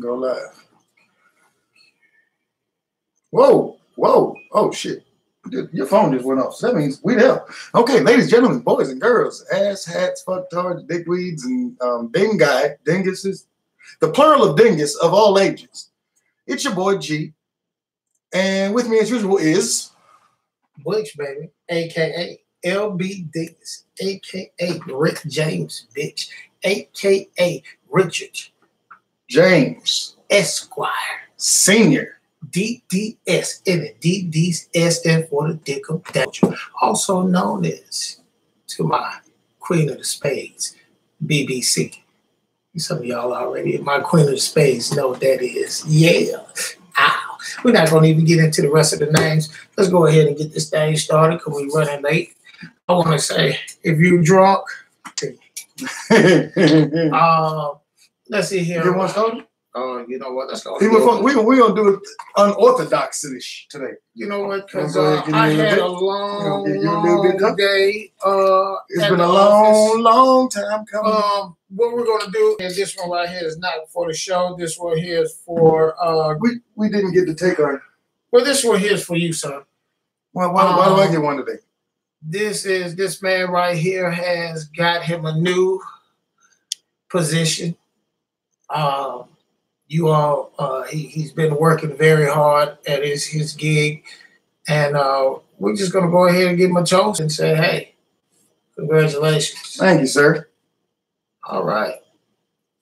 Go live. Whoa, whoa, oh shit. Your phone just went off. So that means we there. Okay, ladies, gentlemen, boys and girls, ass hats, fucktards, dickweeds, and dinguses. The plural of dingus of all ages. It's your boy G. And with me as usual is Butch, baby, aka LB Dingus, aka Rick James, bitch, aka Richard James Esquire Senior. DDS, and the DDS stand for the Dick of Danger, also known as, to my Queen of the Spades, BBC. Some of y'all already, my Queen of the Spades know what that is. Yeah. Ow. We're not going to even get into the rest of the names. Let's go ahead and get this thing started because we're running late. I want to say, if you're drunk, let's see here. You want to start? You know what? Let's go. We're going to do it unorthodox-ish today. You know what? Because I had a long day. It's been a long time coming. What we're going to do, and this one right here is not for the show. This one here is for... we didn't get to take our... Well, this one here is for you, son. Why do I get one today? This man right here has got him a new position. He's been working very hard at his gig, and we're just gonna go ahead and give him a toast and say, hey, congratulations. Thank you, sir. All right.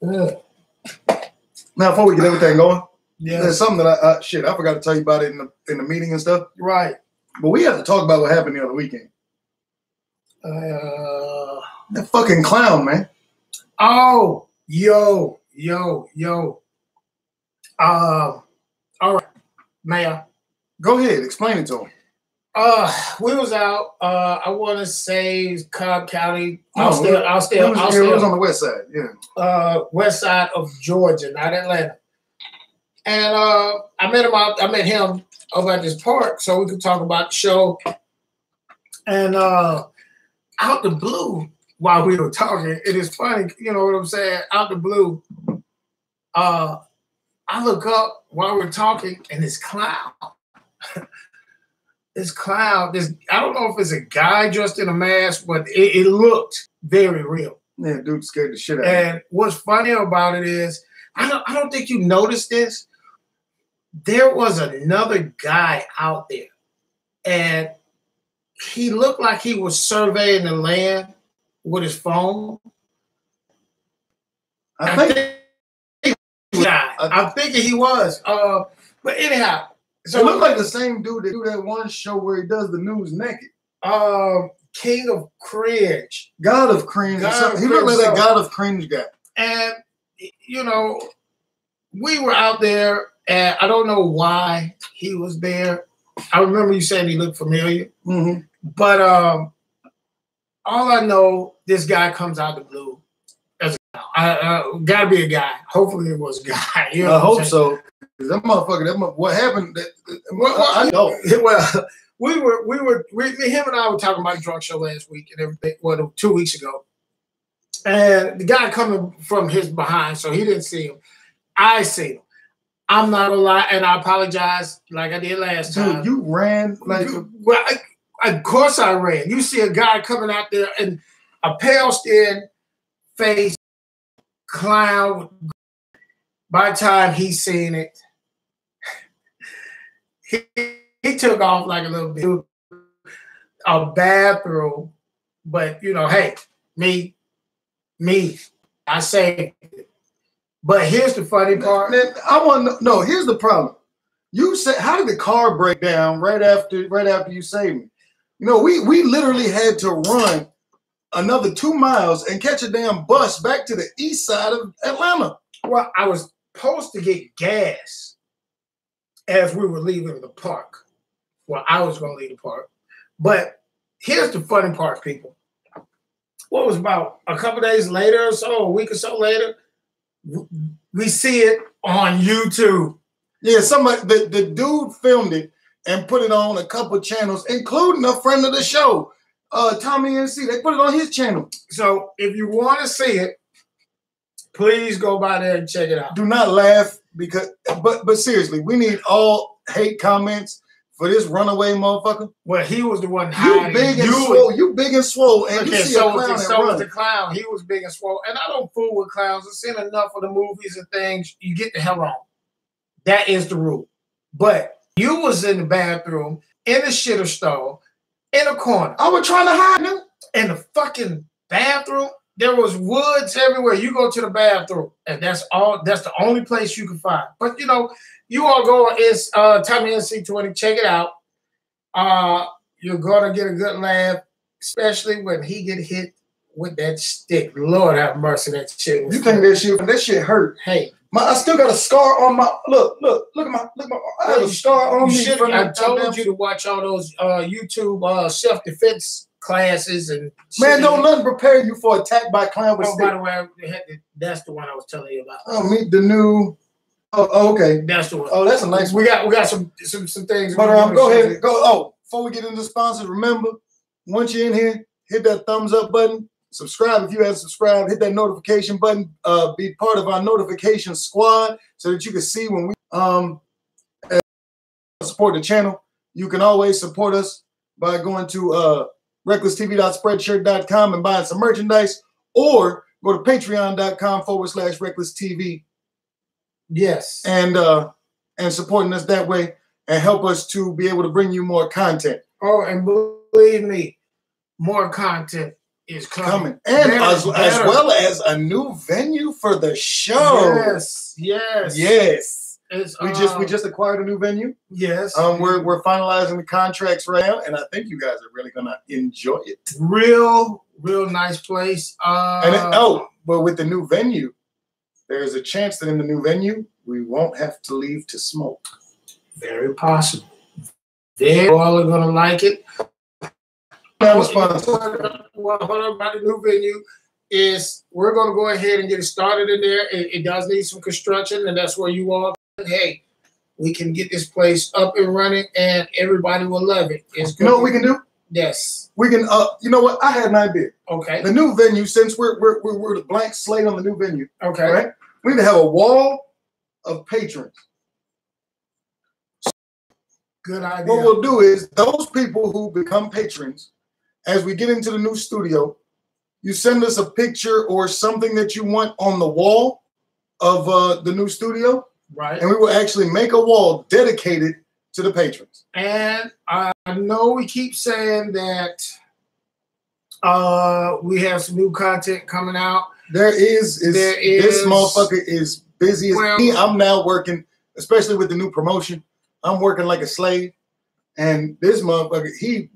Yeah. Now, before we get everything going, yes. There's something that I forgot to tell you about it in the meeting and stuff. Right. But we have to talk about what happened the other weekend. That fucking clown, man. Oh, yo. All right, Mayor. Go ahead, explain it to him. We was out. I want to say Cobb County. It was on the west side. Yeah. West side of Georgia, not Atlanta. And I met him over at this park so we could talk about the show. And out the blue, while we were talking, it is funny. You know what I'm saying? Out the blue. I look up while we're talking, and this clown, I don't know if it's a guy dressed in a mask, but it looked very real. Yeah, dude scared the shit out of me. And what's funny about it is, I don't think you noticed this. There was another guy out there, and he looked like he was surveying the land with his phone. I'm thinking he was. But anyhow. So it looked like the same dude that do that one show where he does the news naked. King of Cringe. God of Cringe. He looked like that God of Cringe guy. And, you know, we were out there, and I don't know why he was there. I remember you saying he looked familiar. Mm-hmm. But all I know, this guy comes out the blue. Gotta be a guy. Hopefully it was a guy. You know I hope so. That motherfucker. What happened? I know. Well, him and I were talking about the drunk show last week and everything. Well, 2 weeks ago, and the guy coming from his behind, so he didn't see him. I see him. I'm not gonna lie, and I apologize, like I did last time. Dude, you ran like. Well, of course I ran. You see a guy coming out there and a pale skin face. Clown. By the time he seen it, he took off like a little bit. A bathroom, but you know, hey, me, I saved it. But here's the funny part. I want to know. Here's the problem. You said, how did the car break down right after you saved me? You know, we literally had to run another 2 miles and catch a damn bus back to the east side of Atlanta. Well, I was supposed to get gas as we were leaving the park. Well, I was going to leave the park. But here's the funny part, people. What was about a couple days later or so, a week or so later, we see it on YouTube. Yeah, the dude filmed it and put it on a couple channels, including a friend of the show. Tommy NC, they put it on his channel. So if you want to see it, Please go by there and check it out. Do not laugh because, but seriously, we need all hate comments for this runaway motherfucker. Well, he was the one hiding. You big and swole. You big and swole. And okay, you see so a clown was the clown. He was big and swole. And I don't fool with clowns. I've seen enough of the movies and things. You get the hell on. That is the rule. But you was in the bathroom, in the shitter stall, in a corner. I was trying to hide him. In the fucking bathroom. There was woods everywhere. You go to the bathroom, and that's all. That's the only place you can find. But you know, you all go. It's Tommy NC20. Check it out. You're gonna get a good laugh, especially when he get hit with that stick. Lord have mercy, that shit. You think that shit hurt? Hey, I still got a scar on my look at my I have a scar on me. I told you to watch all those YouTube self-defense classes and man, don't nothing prepare you for attack by clown with stick. By the way, that's the one I was telling you about. Oh, meet the new. Oh, okay. That's the one. Oh, that's a nice one. We got some things. But go ahead. Go. Oh, before we get into sponsors, remember, once you're in here, hit that thumbs up button. Subscribe if you haven't subscribed. Hit that notification button. Be part of our notification squad so that you can see when we support the channel. You can always support us by going to recklesstv.spreadshirt.com and buying some merchandise, or go to patreon.com/recklesstv. Yes. And supporting us that way and help us to be able to bring you more content. Oh, and believe me, more content is coming. And as well as a new venue for the show. Yes. We just acquired a new venue. Yes. We're finalizing the contracts right now, and I think you guys are really gonna enjoy it. Real nice place. But with the new venue, there's a chance that in the new venue we won't have to leave to smoke. Very possible. They all are gonna like it. What about the new venue is we're gonna go ahead and get it started in there. It does need some construction, and that's where you all. Hey, we can get this place up and running, and everybody will love it. It's good. You know what we can do? Yes, we can. You know what? I had an idea. Okay. The new venue, since we're the blank slate on the new venue. Okay. Right? We need to have a wall of patrons. Good idea. What we'll do is those people who become patrons, as we get into the new studio, you send us a picture or something that you want on the wall of the new studio. Right. And we will actually make a wall dedicated to the patrons. And I know we keep saying that we have some new content coming out. This motherfucker is busy as me. I'm now working, especially with the new promotion. I'm working like a slave. And this motherfucker, he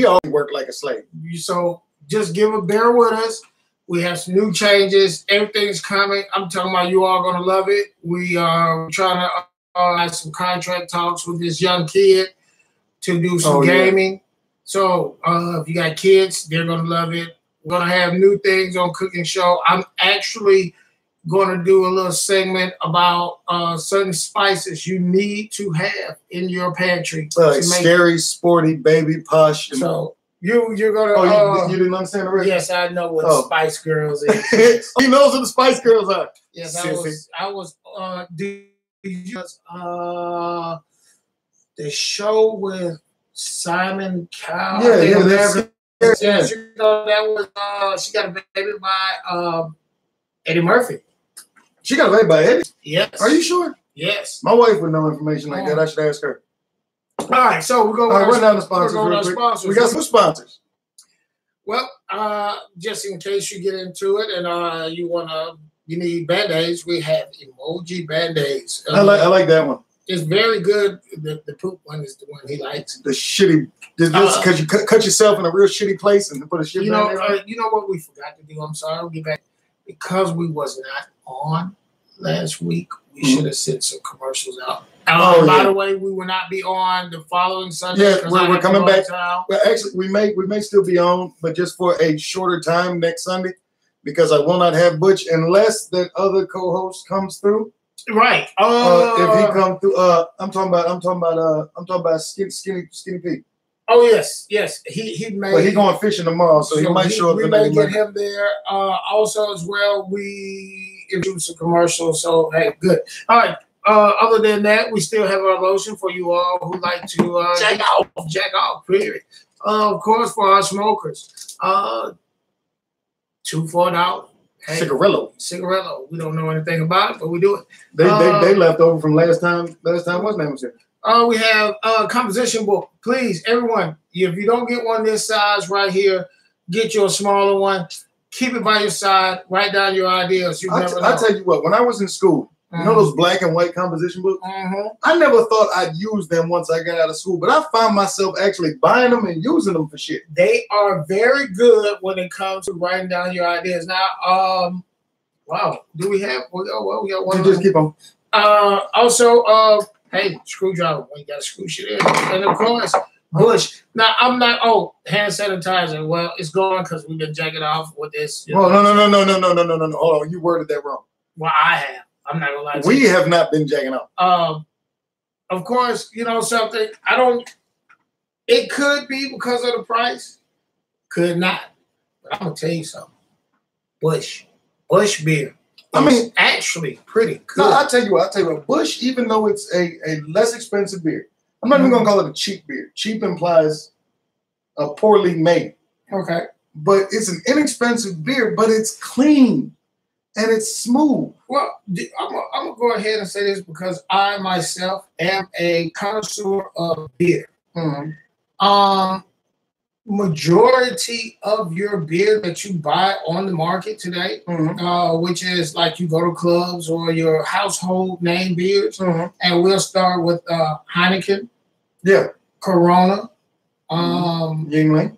always worked like a slave. So just bear with us. We have some new changes. Everything's coming. I'm talking about you all gonna love it. We are trying to have some contract talks with this young kid to do some gaming. Yeah. So if you got kids, they're gonna love it. We're gonna have new things on Cooking Show. I'm actually gonna do a little segment about certain spices you need to have in your pantry. Scary, sporty, baby, posh. So you're gonna. You didn't understand already? Yes, I know what Spice Girls is. He knows what the Spice Girls are. Yes, I was. The show with Simon Cowell. Yes, you know that was. She got a baby by Eddie Murphy. She got a baby by Eddie? Yes. Are you sure? Yes. My wife would know information like that. I should ask her. All right, so we're going to run down the sponsors real quick. We got some sponsors. Well, just in case you get into it and you need Band-Aids, we have emoji Band-Aids. I like that one. It's very good. The poop one is the one he likes. The shitty, because you cut yourself in a real shitty place and put a shit. You know what we forgot to do? I'm sorry. I'll get back. Because we was not on last week, we should have sent some commercials out. By the way, we will not be on the following Sunday. Yeah, we're coming back. Well, actually, we may still be on, but just for a shorter time next Sunday, because I will not have Butch unless that other co-host comes through. Right. If he comes through, I'm talking about Skinny Pete. Oh yes, yes. He made. But he going fishing tomorrow, so he might show up. We may get him there. Also, as well, we introduced a commercial. So hey, good. All right. Other than that, we still have our lotion for you all who like to jack off. Period. Of course, for our smokers, $2 for $1. Hey, Cigarillo. We don't know anything about it, but we do it. They left over from last time. What's name was it? We have a composition book. Please, everyone, if you don't get one this size right here, get you a smaller one. Keep it by your side. Write down your ideas. I'll tell you what, when I was in school, you know those black and white composition books? I never thought I'd use them once I got out of school, but I found myself actually buying them and using them for shit. They are very good when it comes to writing down your ideas. Now, wow, do we have? We got one. You just keep them. Also, hey, screwdriver. We got to screw shit in, and of course, Bush. Now, I'm not. Oh, hand sanitizer. Well, it's gone because we've been jacking off with this. Oh no. Hold on, you worded that wrong. Well, I have. I'm not gonna lie. We have not been jacking off. Of course, you know something. I don't. It could be because of the price. Could not. But I'm gonna tell you something. Bush beer. I mean, actually pretty good. No, I'll tell you what. Bush, even though it's a less expensive beer, I'm not even gonna call it a cheap beer. Cheap implies a poorly made. Okay. But it's an inexpensive beer, but it's clean. And it's smooth. Well, I'm gonna go ahead and say this because I myself am a connoisseur of beer. Majority of your beer that you buy on the market today, which is like you go to clubs or your household name beers, and we'll start with Heineken, Corona, Yingling.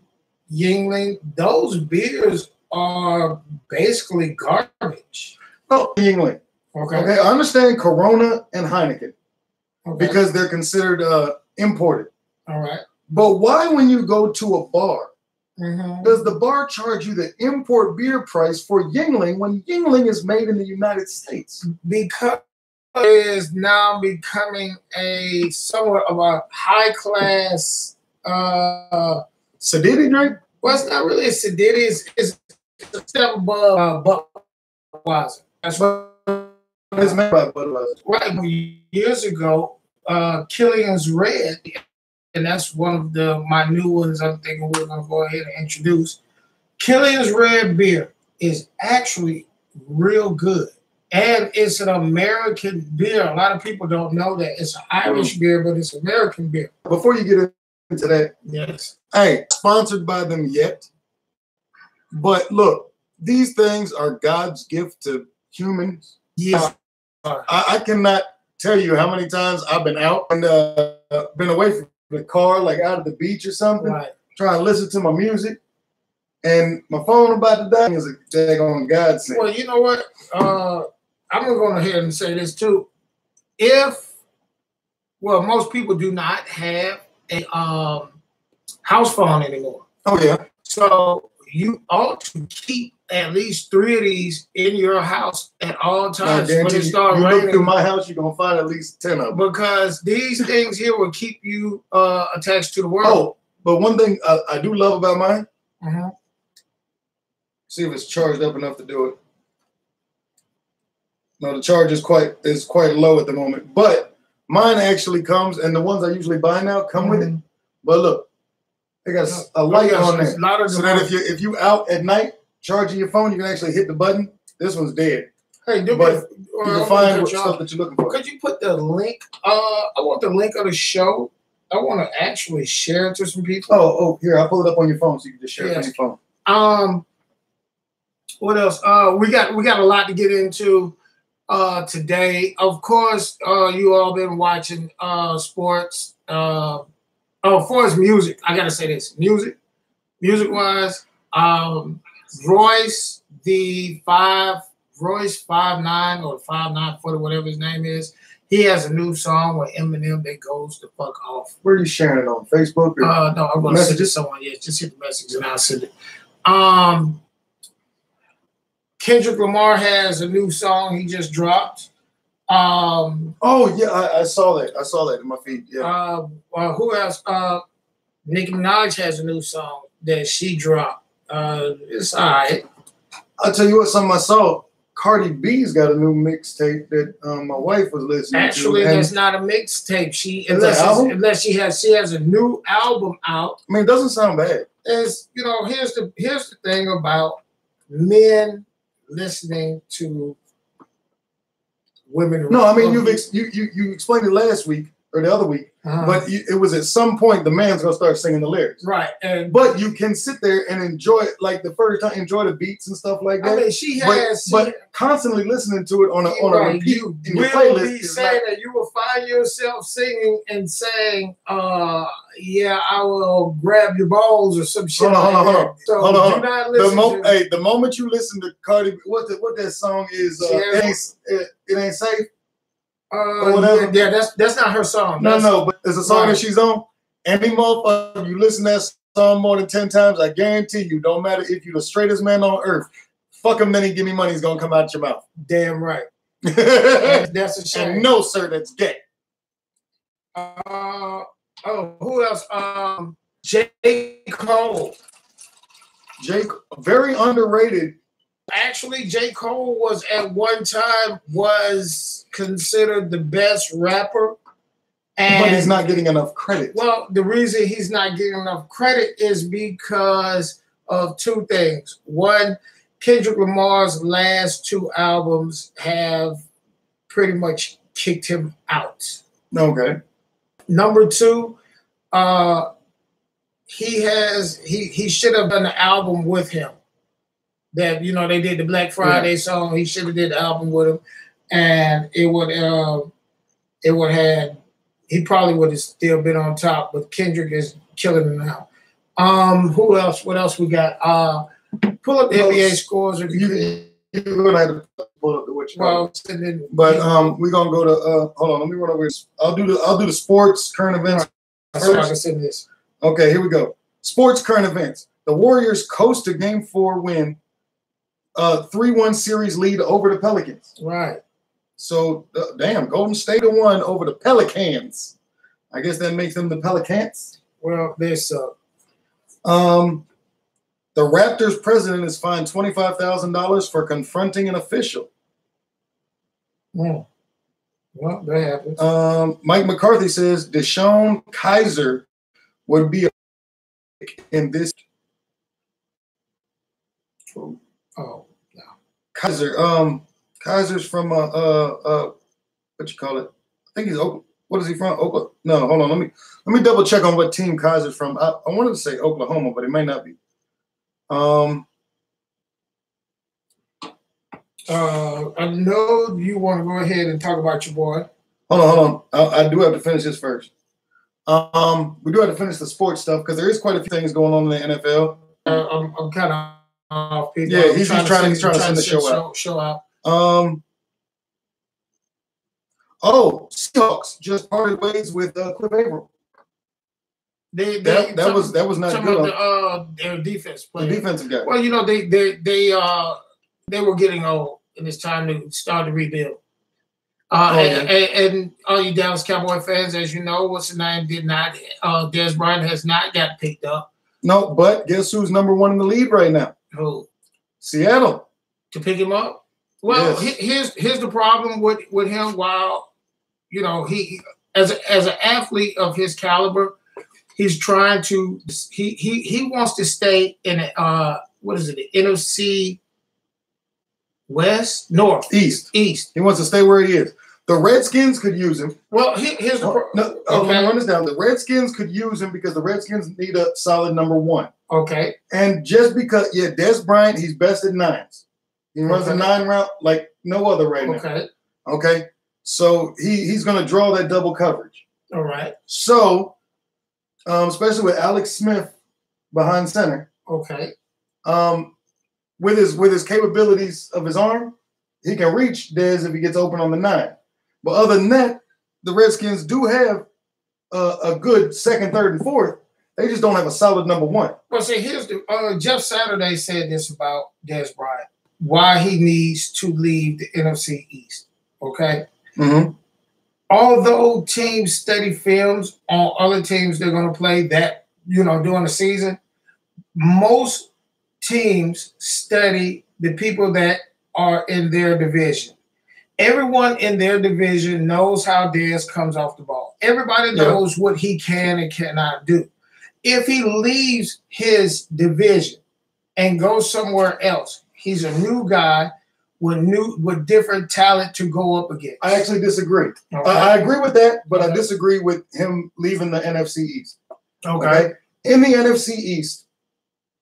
Those beers are basically garbage. Oh, Yingling. Okay. I understand Corona and Heineken because they're considered imported. All right. But why, when you go to a bar, does the bar charge you the import beer price for Yingling when Yingling is made in the United States? Because it is now becoming a somewhat of a high class Sedity drink. Well, it's not really a Sedity. It's a step above Budweiser. That's what it's made by Budweiser. Right. Years ago, Killian's Red, and that's one of my new ones I'm thinking we're going to go ahead and introduce. Killian's Red beer is actually real good. And it's an American beer. A lot of people don't know that. It's an Irish beer, but it's American beer. Before you get into that, yes. I ain't sponsored by them yet. But look, these things are God's gift to humans. Yes. I cannot tell you how many times I've been out and been away from the car, like out at the beach or something, trying to listen to my music, and my phone about to die. Is a daggone godsend. Well, you know what? I'm going to go ahead and say this too. Most people do not have a house phone anymore. Oh, yeah. So you ought to keep at least 3 of these in your house at all times. When it starts raining, look through my house, you're going to find at least 10 of them. Because these things here will keep you attached to the world. Oh, but one thing I do love about mine, see if it's charged up enough to do it. No, the charge is quite low at the moment. But mine actually comes, and the ones I usually buy now come with it. But look, they got a light on there, so that if you out at night charging your phone, you can actually hit the button. This one's dead. Hey, you can find stuff that you're looking for. Could you put the link? I want the link of the show. I want to actually share it to some people. Oh, here, I'll pull it up on your phone so you can just share it on your phone. What else? We got a lot to get into today. Of course, you all been watching sports. As far as music, I gotta say this. Music-wise, Royce 5'9" or 5'940", whatever his name is. He has a new song with Eminem that goes the fuck off. Where are you sharing it on? Facebook? Or no, I'm gonna send it to someone. Yeah, just hit the message and I'll send it. Kendrick Lamar has a new song he just dropped. Oh yeah, I saw that. I saw that in my feed. Yeah. Who else? Nicki Minaj has a new song that she dropped. It's all right. I'll tell you what, something I saw. Cardi B's got a new mixtape that my wife was listening to. Actually, that's not a mixtape. Unless she has a new album out. I mean, it doesn't sound bad. Here's the thing about men listening to women. No, I mean you explained it last week or the other week, but it was at some point the man's gonna start singing the lyrics, right? But you can sit there and enjoy it like the first time, enjoy the beats and stuff like that. I mean, but constantly listening to it on a repeat you in your will playlist be saying that you will find yourself singing and saying, "Yeah, I will grab your balls" or some shit. Hold on. Do not listen. The moment you listen to Cardi B, what that song is, it ain't safe. Yeah, that's not her song. No, but it's a song that she's on. Any motherfucker you listen to that song more than 10 times, I guarantee you, don't matter if you're the straightest man on earth, fuck a minute, give me money is gonna come out your mouth. Damn right. That's a shame. And no, sir, that's gay. Who else? J. Cole. Very underrated. Actually, J. Cole was at one time considered the best rapper. But he's not getting enough credit. Well, the reason he's not getting enough credit is because of two things. One, Kendrick Lamar's last two albums have pretty much kicked him out. Okay. Number two, he should have done an album with him. That they did the Black Friday song. He should have did the album with him, and he probably would have still been on top. But Kendrick is killing him now. Who else? What else we got? Pull up the NBA scores if you could. You're gonna have to pull up the which. Well, but we're gonna go to. Hold on, let me run over. I'll do the sports current events. So I can send this. Okay, here we go. Sports current events. The Warriors coast a Game 4 win. 3-1 series lead over the Pelicans. Right. So, damn, Golden State won over the Pelicans. I guess that makes them the Pelicans. Well, they suck. The Raptors president is fined $25,000 for confronting an official. Well, that happened. Mike McCarthy says Deshaun Kaiser would be in this. Oh, no. Kaiser's from what you call it? I think he's Oklahoma. What is he from? Oklahoma? No, hold on. Let me double check on what team Kaiser's from. I wanted to say Oklahoma, but it may not be. I know you want to go ahead and talk about your boy. Hold on. I do have to finish this first. We do have to finish the sports stuff because there is quite a few things going on in the NFL. I'm kind of off. Yeah, he's trying to send the show out. Seahawks just parted ways with Cliff Averill. That was not good. Their defense player. The defensive guy. Well, they were getting old, and it's time to start to rebuild. And all you Dallas Cowboy fans, as you know, what's the name? Dez Bryant has not got picked up. No, but guess who's number one in the league right now? Who? Seattle. To pick him up? Well, yes. Here's the problem with him. While he as an athlete of his caliber, he's trying to he wants to stay in the NFC West, North, East. He wants to stay where he is. The Redskins could use him. Well, here's the problem. Let me run this down. The Redskins could use him because the Redskins need a solid number one. Okay. And just because, Dez Bryant, he's best at nines. He runs a 9 route like no other right now. Okay. So he's going to draw that double coverage. All right. So, especially with Alex Smith behind center. Okay. With his capabilities of his arm, he can reach Dez if he gets open on the 9. But other than that, the Redskins do have a good second, third, and fourth. They just don't have a solid number one. Well, see, here's the Jeff Saturday said this about Dez Bryant, why he needs to leave the NFC East. Okay. Mm-hmm. Although teams study films on other teams they're going to play, that during the season, most teams study the people that are in their division. Everyone in their division knows how Dez comes off the ball. Everybody knows what he can and cannot do. If he leaves his division and goes somewhere else, he's a new guy with different talent to go up against. I actually disagree. Okay. I agree with that, but I disagree with him leaving the NFC East. Okay. In the NFC East,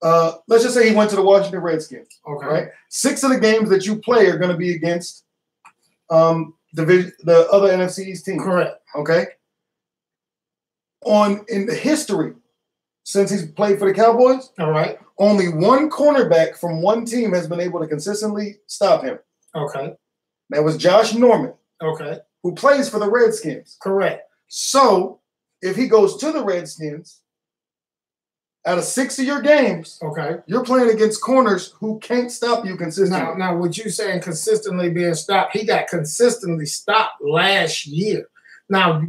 let's just say he went to the Washington Redskins. Okay. Right? 6 of the games that you play are going to be against the other NFC East team. Correct. Okay. In the history, since he's played for the Cowboys, all right, only one cornerback from one team has been able to consistently stop him. Okay. That was Josh Norman. Okay. Who plays for the Redskins. Correct. So if he goes to the Redskins, out of 6 of your games, okay, you're playing against corners who can't stop you consistently. Now, what you saying consistently being stopped, he got consistently stopped last year. Now,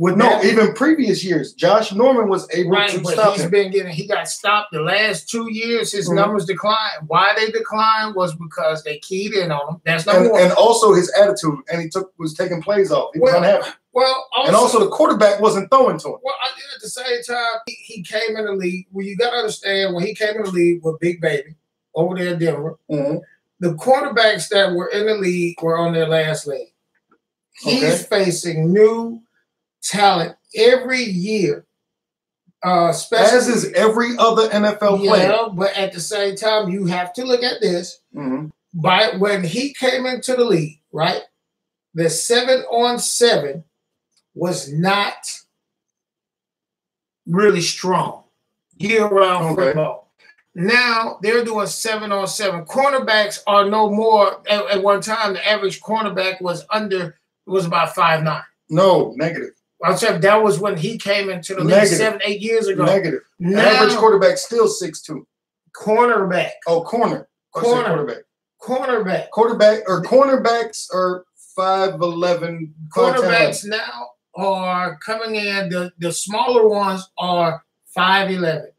even previous years, Josh Norman was able to stop him. He got stopped the last 2 years. His numbers declined. Why they declined was because they keyed in on him. That's number one. And also his attitude, and he was taking plays off. He was unhappy. Well, also the quarterback wasn't throwing to him. Well, at the same time, he came in the league. Well, you got to understand, when he came in the league with Big Baby over there in Denver, the quarterbacks that were in the league were on their last leg. He's facing new talent every year. As is every other NFL player. Yeah, but at the same time, you have to look at this. When he came into the league, right, the 7-on-7 was not really strong year-round football. Now they're doing 7-on-7. Cornerbacks are no more. At one time, the average cornerback was about 5'9". No, negative. I said that was when he came into the league 7-8 years ago. Negative. Now, average quarterback still 6'2". Cornerback. Oh, quarterback. Cornerbacks are 5'11". Cornerbacks now are coming in. The smaller ones are 5'11".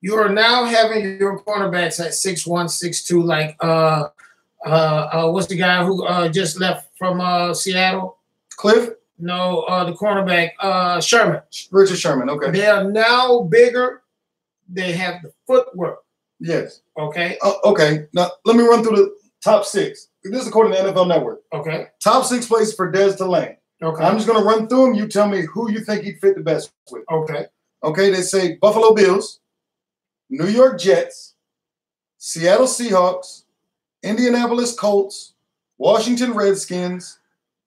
You are now having your cornerbacks at 6'1", 6'2", like what's the guy who just left from Seattle? Cliff? No, the cornerback, Sherman. Richard Sherman, okay. They are now bigger. They have the footwork. Yes. Okay. Okay. Now, let me run through the top 6. This is according to NFL Network. Okay. Top 6 places for Dez to land. Okay. I'm just going to run through them. You tell me who you think he'd fit the best with. Okay. Okay. They say Buffalo Bills, New York Jets, Seattle Seahawks, Indianapolis Colts, Washington Redskins,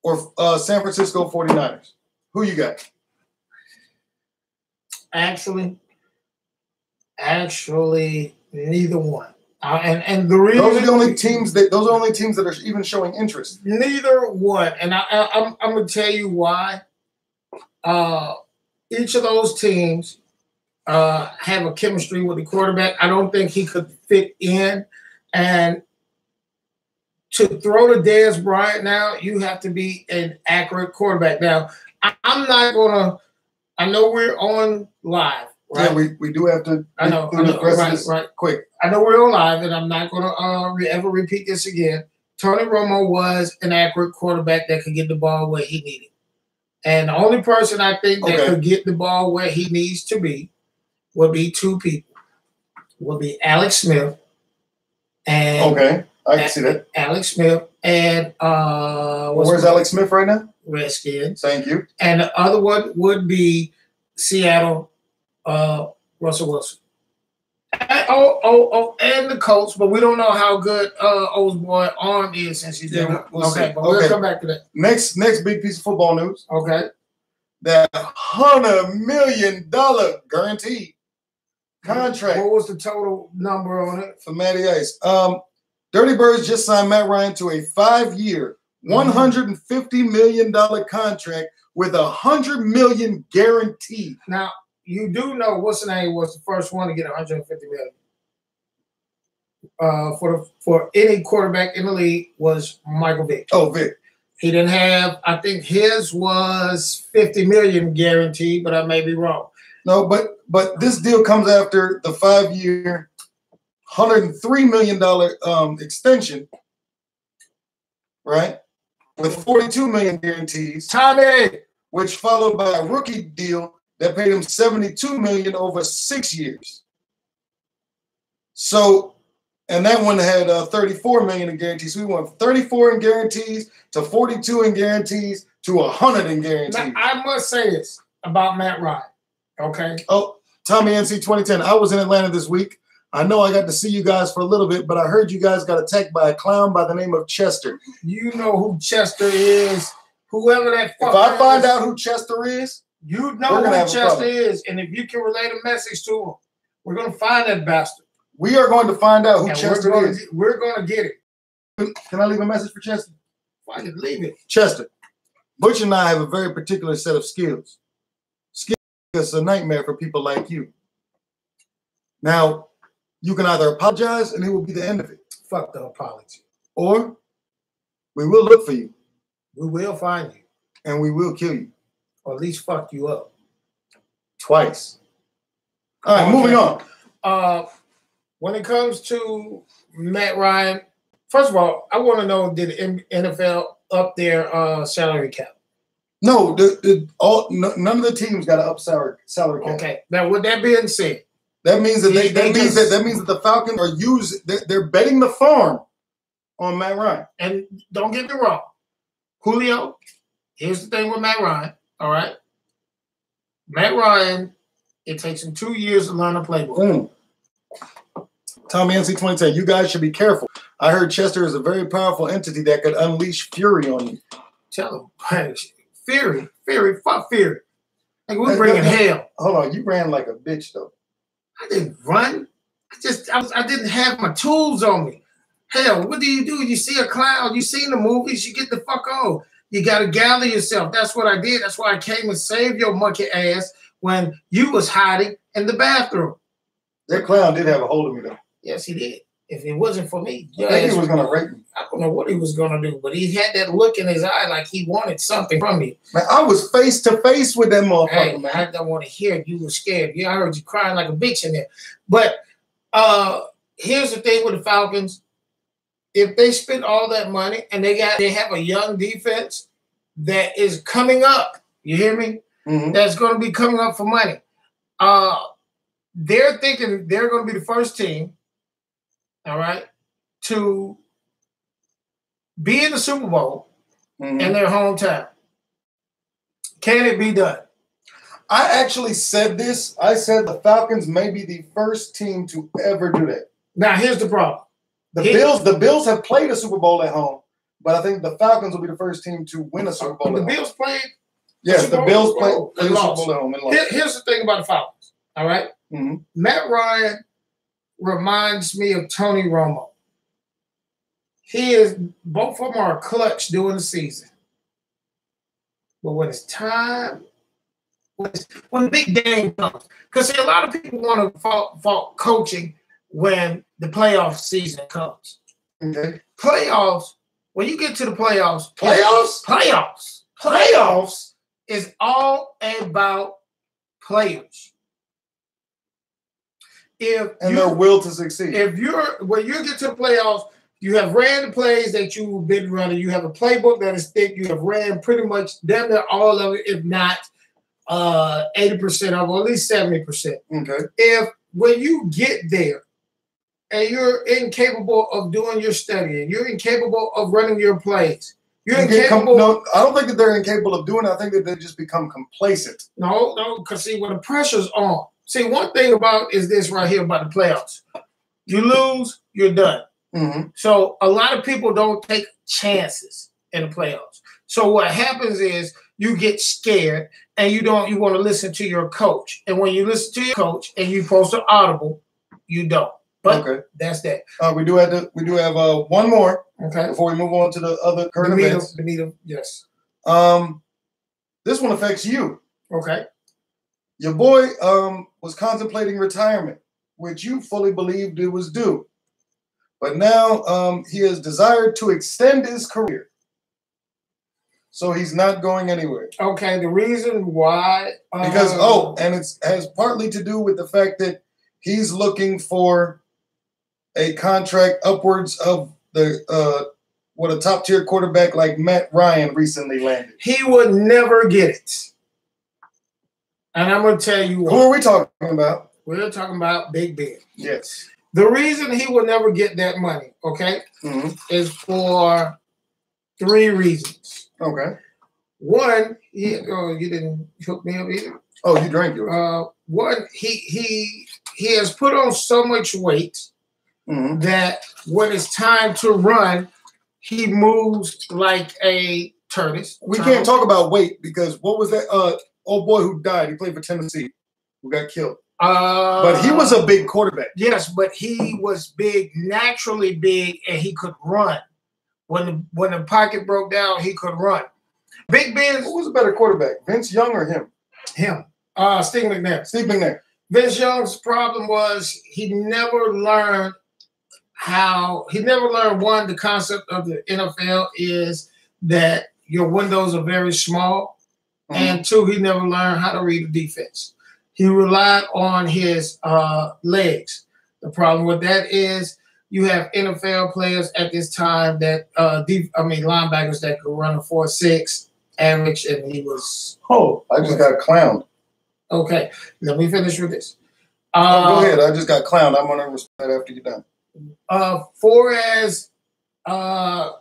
or San Francisco 49ers. Who you got? Actually, neither one. And the reason those are the only teams that are even showing interest. Neither one, and I'm gonna tell you why. Each of those teams have a chemistry with the quarterback. I don't think he could fit in, and to throw to Dez Bryant now, you have to be an accurate quarterback. Now, I'm not gonna. I know we're on live. Right? Yeah, we do have to. I know. Right. Quick. I know we're on live, and I'm not going to ever repeat this again. Tony Romo was an accurate quarterback that could get the ball where he needed. And the only person I think that could get the ball where he needs to be would be 2 people. Would be Alex Smith and I can see that. Alex Smith and where's Alex Smith right now? Redskins. Thank you. And the other one would be Seattle. Russell Wilson. And the Colts, but we don't know how good old boy arm is since he's been. But we'll come back to that. Next big piece of football news. Okay. That $100 million guaranteed contract. What was the total number on it? For Matty Ice. Dirty Birds just signed Matt Ryan to a 5-year, $150 million contract with $100 million guaranteed. Now, you do know what's the name was the first one to get $150 million. For any quarterback in the league was Michael Vick. Oh, Vick. He didn't have. I think his was $50 million guaranteed, but I may be wrong. No, but this deal comes after the 5-year, $103 million extension, right? With $42 million guarantees. Tommy, which followed by a rookie deal that paid him $72 million over 6 years. So, and that one had $34 million in guarantees. So we went from 34 in guarantees to 42 in guarantees to 100 in guarantees. now, I must say this about Matt Ryan, okay? Oh, Tommy NC 2010. I was in Atlanta this week. I know I got to see you guys for a little bit, but I heard you guys got attacked by a clown by the name of Chester. You know who Chester is. Whoever that fucker If I find is, out who Chester is, you know who Chester is. And if you can relate a message to him, we're going to find that bastard. we are going to find out who And Chester is. we're going to get it. Can I leave a message for Chester? Why you leave it? Chester, Butch and I have a very particular set of skills. Skills is a nightmare for people like you. Now, you can either apologize and it will be the end of it, Fuck the apology. or we will look for you We will find you. and we will kill you Or at least fuck you up. twice. All right, Okay. moving on. When it comes to Matt Ryan, first of all, I want to know, did the NFL up their salary cap? No, none of the teams got an up salary cap. Okay. Now, with that being said, That means that that means that the Falcons are they're betting the farm on Matt Ryan. and don't get me wrong, Julio, here's the thing with Matt Ryan, all right? Matt Ryan, it takes him 2 years to learn a playbook. Tommy NC 2010, you guys should be careful. I heard Chester is a very powerful entity that could unleash fury on you. Tell him, Fury, fuck Fury. Like, we're bringing hell. Hold on, you ran like a bitch though. I didn't run. I didn't have my tools on me. Hell, what do? You see a clown, you see in the movies, you get the fuck on. You got to gather yourself. That's what I did. That's why I came and saved your monkey ass when you was hiding in the bathroom. That clown did have a hold of me though. Yes, he did. If it wasn't for me, I think he was gonna rape me. I don't know what he was gonna do, but he had that look in his eye like he wanted something from me. Man, I was face to face with that motherfucker, Hey, man. I don't want to hear it. You were scared. Yeah, I heard you crying like a bitch in there. But here's the thing with the Falcons: if they spend all that money and they have a young defense that is coming up, you hear me? Mm-hmm. That's going to be coming up for money. They're thinking they're going to be the first team, all right, to be in the Super Bowl in their hometown. Can it be done? I actually said this. I said the Falcons may be the first team to ever do that. Now, here's the problem. The Bills have played a Super Bowl at home, but I think the Falcons will be the first team to win a Super Bowl. The Bills played. Yes, the Bills played and the Super lost. Bowl at home and lost. Here's the thing about the Falcons. All right, Matt Ryan reminds me of Tony Romo. Both of them are clutch during the season, but when it's time, when the big game comes, because a lot of people want to fault coaching when the playoff season comes. Okay. Playoffs. When you get to the playoffs, playoffs is all about players. Their will to succeed. When you get to the playoffs, you have ran the plays that you've been running. You have a playbook that is thick. You have ran pretty much damn near all of it, if not 80% of it, or at least 70%. Okay. When you get there and you're incapable of doing your studying, you're incapable of running your plays, you're incapable. No, I don't think that they're incapable of doing it. I think that they just become complacent. No, because see, when the pressure's on. See, one thing about is this right here about the playoffs. You lose, you're done. So a lot of people don't take chances in the playoffs. So what happens is you get scared and you want to listen to your coach. And when you listen to your coach and you post an audible, you don't. But that's that. We do have one more. Okay. Before we move on to the other current events. Yes. This one affects you. Okay. Your boy was contemplating retirement, which you fully believed it was due. But now he has desired to extend his career. So he's not going anywhere. Okay, the reason why Because and it has partly to do with the fact that he's looking for a contract upwards of the what a top tier quarterback like Matt Ryan recently landed. He would never get it. And I'm going to tell you what. Who are we talking about? We're talking about Big Ben. Yes. The reason he will never get that money, okay, is for 3 reasons. Okay. One, you didn't hook me up either. Oh, you drank yours. One, he has put on so much weight that when it's time to run, he moves like a tortoise. We can't talk about weight because what was that old boy who died? He played for Tennessee, who got killed. But he was a big quarterback. Yes, but he was big, naturally big, and he could run. When the pocket broke down, he could run. Big Ben. Who was a better quarterback, Vince Young or him? Him. Steve McNair. Steve McNair. Vince Young's problem was he never learned one, the concept of the NFL is that your windows are very small. And 2, he never learned how to read the defense. He relied on his legs. The problem with that is you have NFL players at this time that linebackers that could run a 4.6 average, and he was. Oh, I just got clowned. Okay, let me finish with this. Go ahead. I just got clowned. I'm gonna respond after you're done. For as the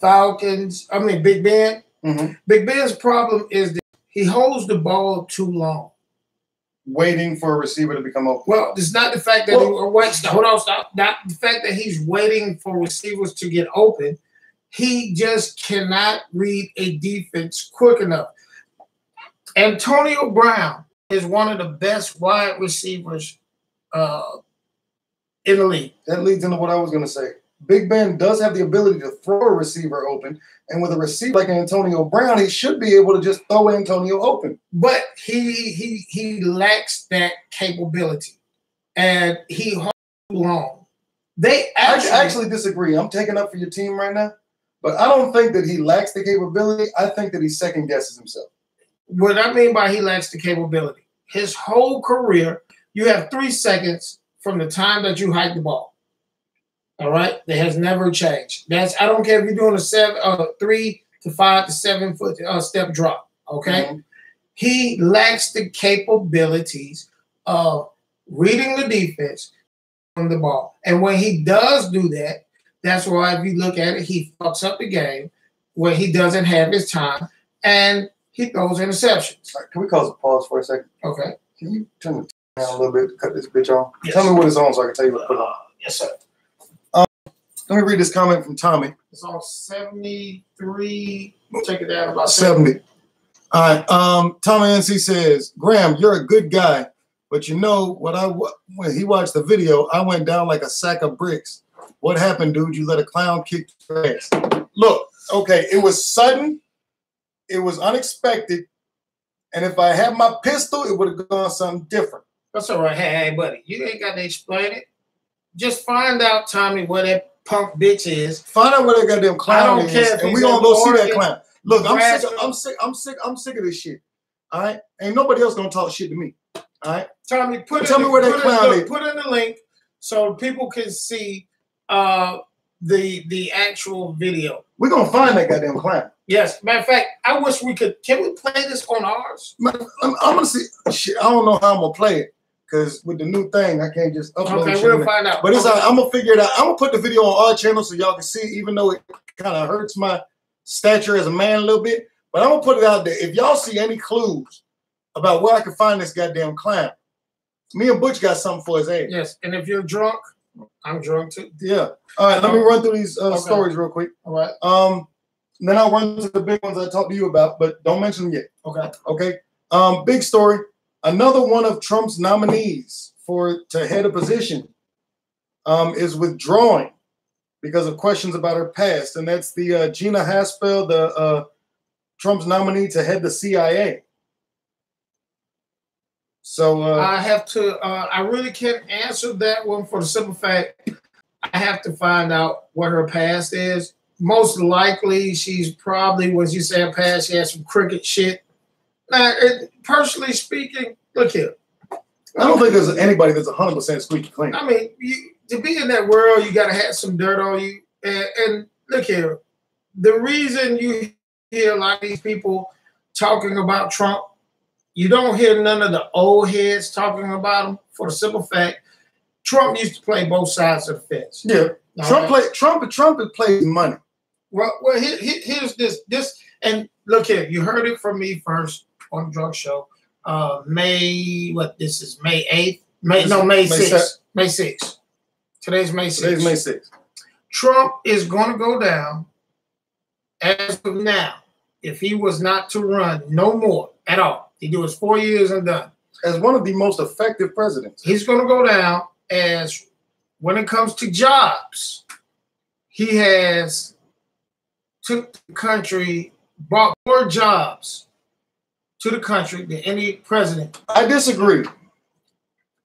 Falcons, Big Ben. Big Ben's problem is that he holds the ball too long. Waiting for a receiver to become open. Well, it's not the fact that stop. Not the fact that he's waiting for receivers to get open. He just cannot read a defense quick enough. Antonio Brown is one of the best wide receivers in the league. That leads into what I was going to say. Big Ben does have the ability to throw a receiver open, and with a receiver like Antonio Brown, he should be able to just throw Antonio open. But he lacks that capability, and he holds too long. I actually disagree. I'm taking up for your team right now, but I don't think that he lacks the capability. I think that he second guesses himself. What I mean by he lacks the capability, his whole career, you have 3 seconds from the time that you hike the ball. All right, that has never changed. I don't care if you're doing a 3 to 5 to 7 foot step drop. Okay, he lacks the capabilities of reading the defense on the ball, and when he does do that, that's why if you look at it, he fucks up the game when he doesn't have his time, and he throws interceptions. Right, can we pause for a second? Okay. Can you turn the down a little bit to cut this bitch on? Yes. Tell me what it's on so I can tell you what to put on. Yes, sir. Let me read this comment from Tommy. It's on 73. Take it down about 70. All right. Tommy NC says, Graham, you're a good guy, but you know when he watched the video, I went down like a sack of bricks. What happened, dude? You let a clown kick your ass. Look, okay, it was sudden, it was unexpected, and if I had my pistol, it would have gone something different. That's all right. Hey, buddy, you ain't got to explain it. Just find out, Tommy, where that punk bitch is. Find out where that goddamn clown is, and we gonna go see that clown. Look, I'm sick of this shit. All right, ain't nobody else gonna talk shit to me. All right, Tommy, tell me where that clown is. Put in the link so people can see the actual video. We're gonna find that goddamn clown. Yes, matter of fact, I wish we could. Can we play this on ours? I'm gonna see. Shit, I don't know how I'm gonna play it. Because with the new thing, I can't just upload it. Okay, we'll find out. But I'm going to figure it out. I'm going to put the video on our channel so y'all can see, even though it kind of hurts my stature as a man a little bit. But I'm going to put it out there. If y'all see any clues about where I can find this goddamn clown, me and Butch got something for his ass. Yes, and if you're drunk, I'm drunk too. Yeah. All right, let me run through these stories real quick. All right. Then I'll run to the big ones I talked to you about, but don't mention them yet. Okay. Okay. Big story. Another one of Trump's nominees to head a position is withdrawing because of questions about her past, and that's the Gina Haspel, the Trump's nominee to head the CIA. So I have to. I really can't answer that one for the simple fact I have to find out what her past is Most likely, she's probably, when you say past, she had some cricket shit. Now, personally speaking, look here. I don't think there's anybody that's 100% squeaky clean. I mean, to be in that world, you got to have some dirt on you. And look here, the reason you hear a lot of these people talking about Trump, you don't hear none of the old heads talking about him for the simple fact Trump used to play both sides of the fence. Yeah, Trump had played money. Well, here's this, and look here, you heard it from me first on the Drug Show. May 8th? May 6th. May 6th. Today's May 6th. Today's May 6th. Trump is going to go down as of now. If he was not to run no more at all, he do his 4 years and done. As one of the most effective presidents. He's going to go down as, when it comes to jobs, he has took the country, brought more jobs to the country than any president. I disagree.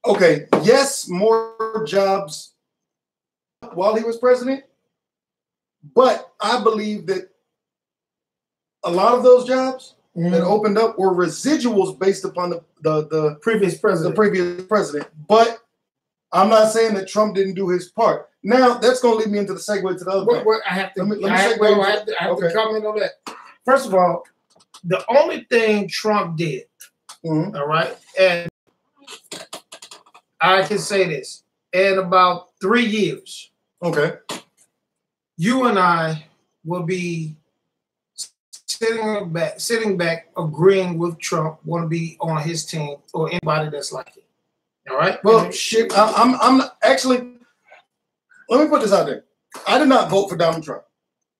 Okay, yes, more jobs while he was president, but I believe that a lot of those jobs that opened up were residuals based upon the previous president. But I'm not saying that Trump didn't do his part. Now that's going to lead me into the segue to the other thing. I have to comment on that. First of all, the only thing Trump did, all right, and I can say this, in about 3 years, okay, you and I will be sitting back, agreeing with Trump, want to be on his team or anybody that's like it. All right. Well, shit. I'm actually. Let me put this out there. I did not vote for Donald Trump.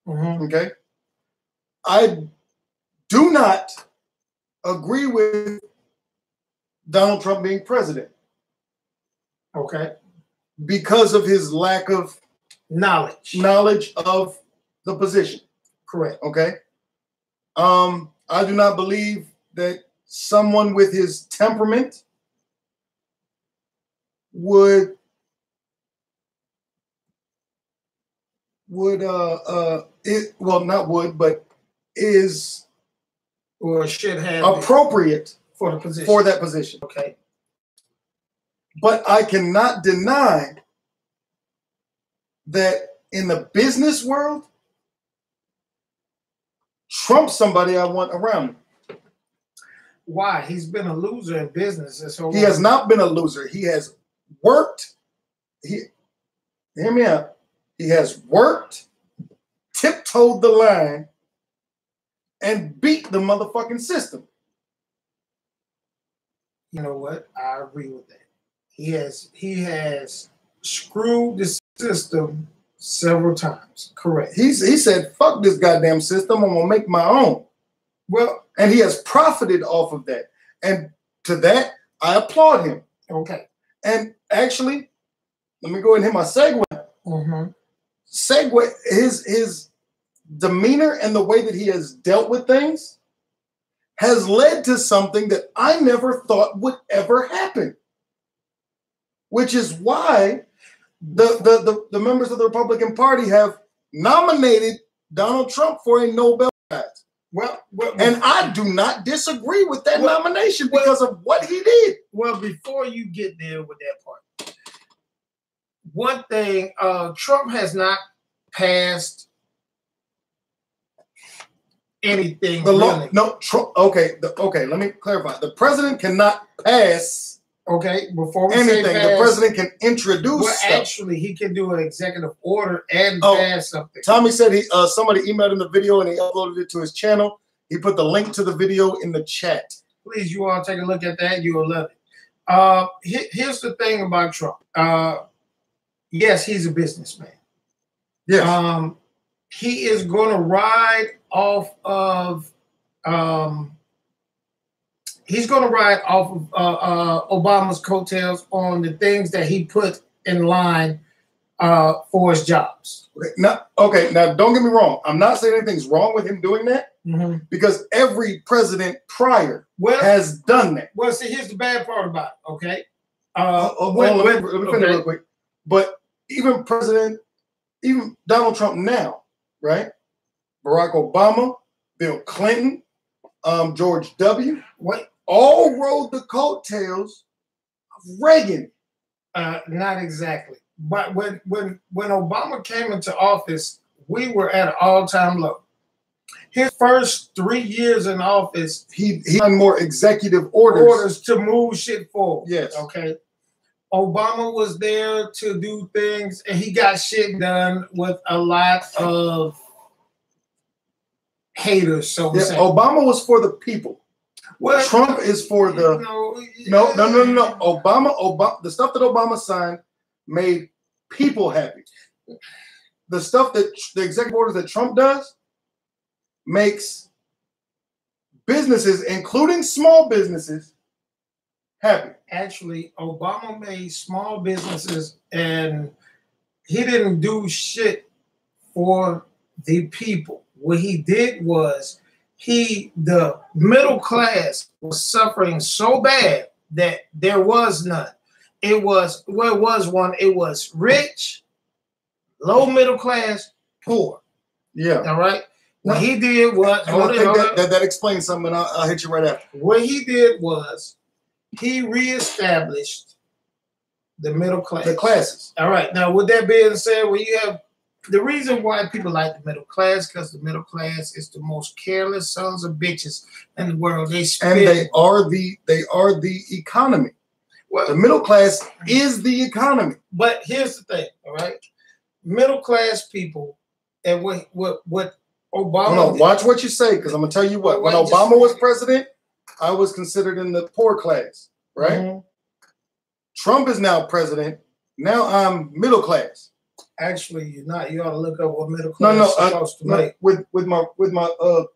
Okay. I do not agree with Donald Trump being president. Okay. Because of his lack of knowledge of the position. Correct. Okay. I do not believe that someone with his temperament would is or should have appropriate for the position, for that position. Okay. But I cannot deny that in the business world, Trump's somebody I want around me. Why? He's been a loser in business. He has not been a loser. He has worked. Hear me out. He has worked, tiptoed the line, and beat the motherfucking system. You know what? I agree with that. He has screwed the system several times. Correct. He said, "Fuck this goddamn system. I'm gonna make my own." Well, and he has profited off of that. And to that, I applaud him. Okay. And actually, let me go ahead and hit my segue. Segue, his demeanor and the way that he has dealt with things has led to something that I never thought would ever happen. Which is why the members of the Republican Party have nominated Donald Trump for a Nobel Prize. Well, and I do not disagree with that nomination because of what he did. Well, before you get there with that part, one thing, Trump has not passed anything. The law, no, Trump. Okay, let me clarify. The president cannot pass. Okay, before we anything, say pass, the president can introduce. Well, stuff. Actually, he can do an executive order and pass something. Tommy said somebody emailed him the video and he uploaded it to his channel. He put the link to the video in the chat. Please, you all take a look at that. You will love it. Here's the thing about Trump. Yes, he's a businessman. Yes. He is going to ride off of. He's going to ride off of Obama's coattails on the things that he put in line for his jobs. Now, don't get me wrong. I'm not saying anything's wrong with him doing that because every president prior has done that. Well, see, here's the bad part about it, okay? Let me finish real quick. But even Donald Trump now right? Barack Obama, Bill Clinton, George W. What? All rode the coattails of Reagan. Not exactly. But when Obama came into office, we were at an all-time low. His first 3 years in office, he done more executive orders to move shit forward. Yes. Okay. Obama was there to do things, and he got shit done with a lot of haters. So yeah, Obama was for the people. Well, Trump is for the no. Obama, the stuff that Obama signed made people happy. The stuff that the executive orders that Trump does makes businesses, including small businesses, happy. Actually, Obama made small businesses, and he didn't do shit for the people. What he did was the middle class was suffering so bad that there was none. It was one. It was rich, low middle class, poor. Yeah. All right. What he did was that explains something. I'll hit you right after. What he did was he reestablished the middle class. The classes. All right. Now, with that being said, when you have the reason why people like the middle class, because the middle class is the most careless sons of bitches in the world. They are the economy. Well, the middle class is the economy. But here's the thing, all right? Middle class people, and what Obama. No, watch what you say, because I'm gonna tell you what. When Obama was president, I was considered in the poor class, right? Mm-hmm. Trump is now president. Now I'm middle class. Actually, you're not. You ought to look up what middle class is supposed to make. With my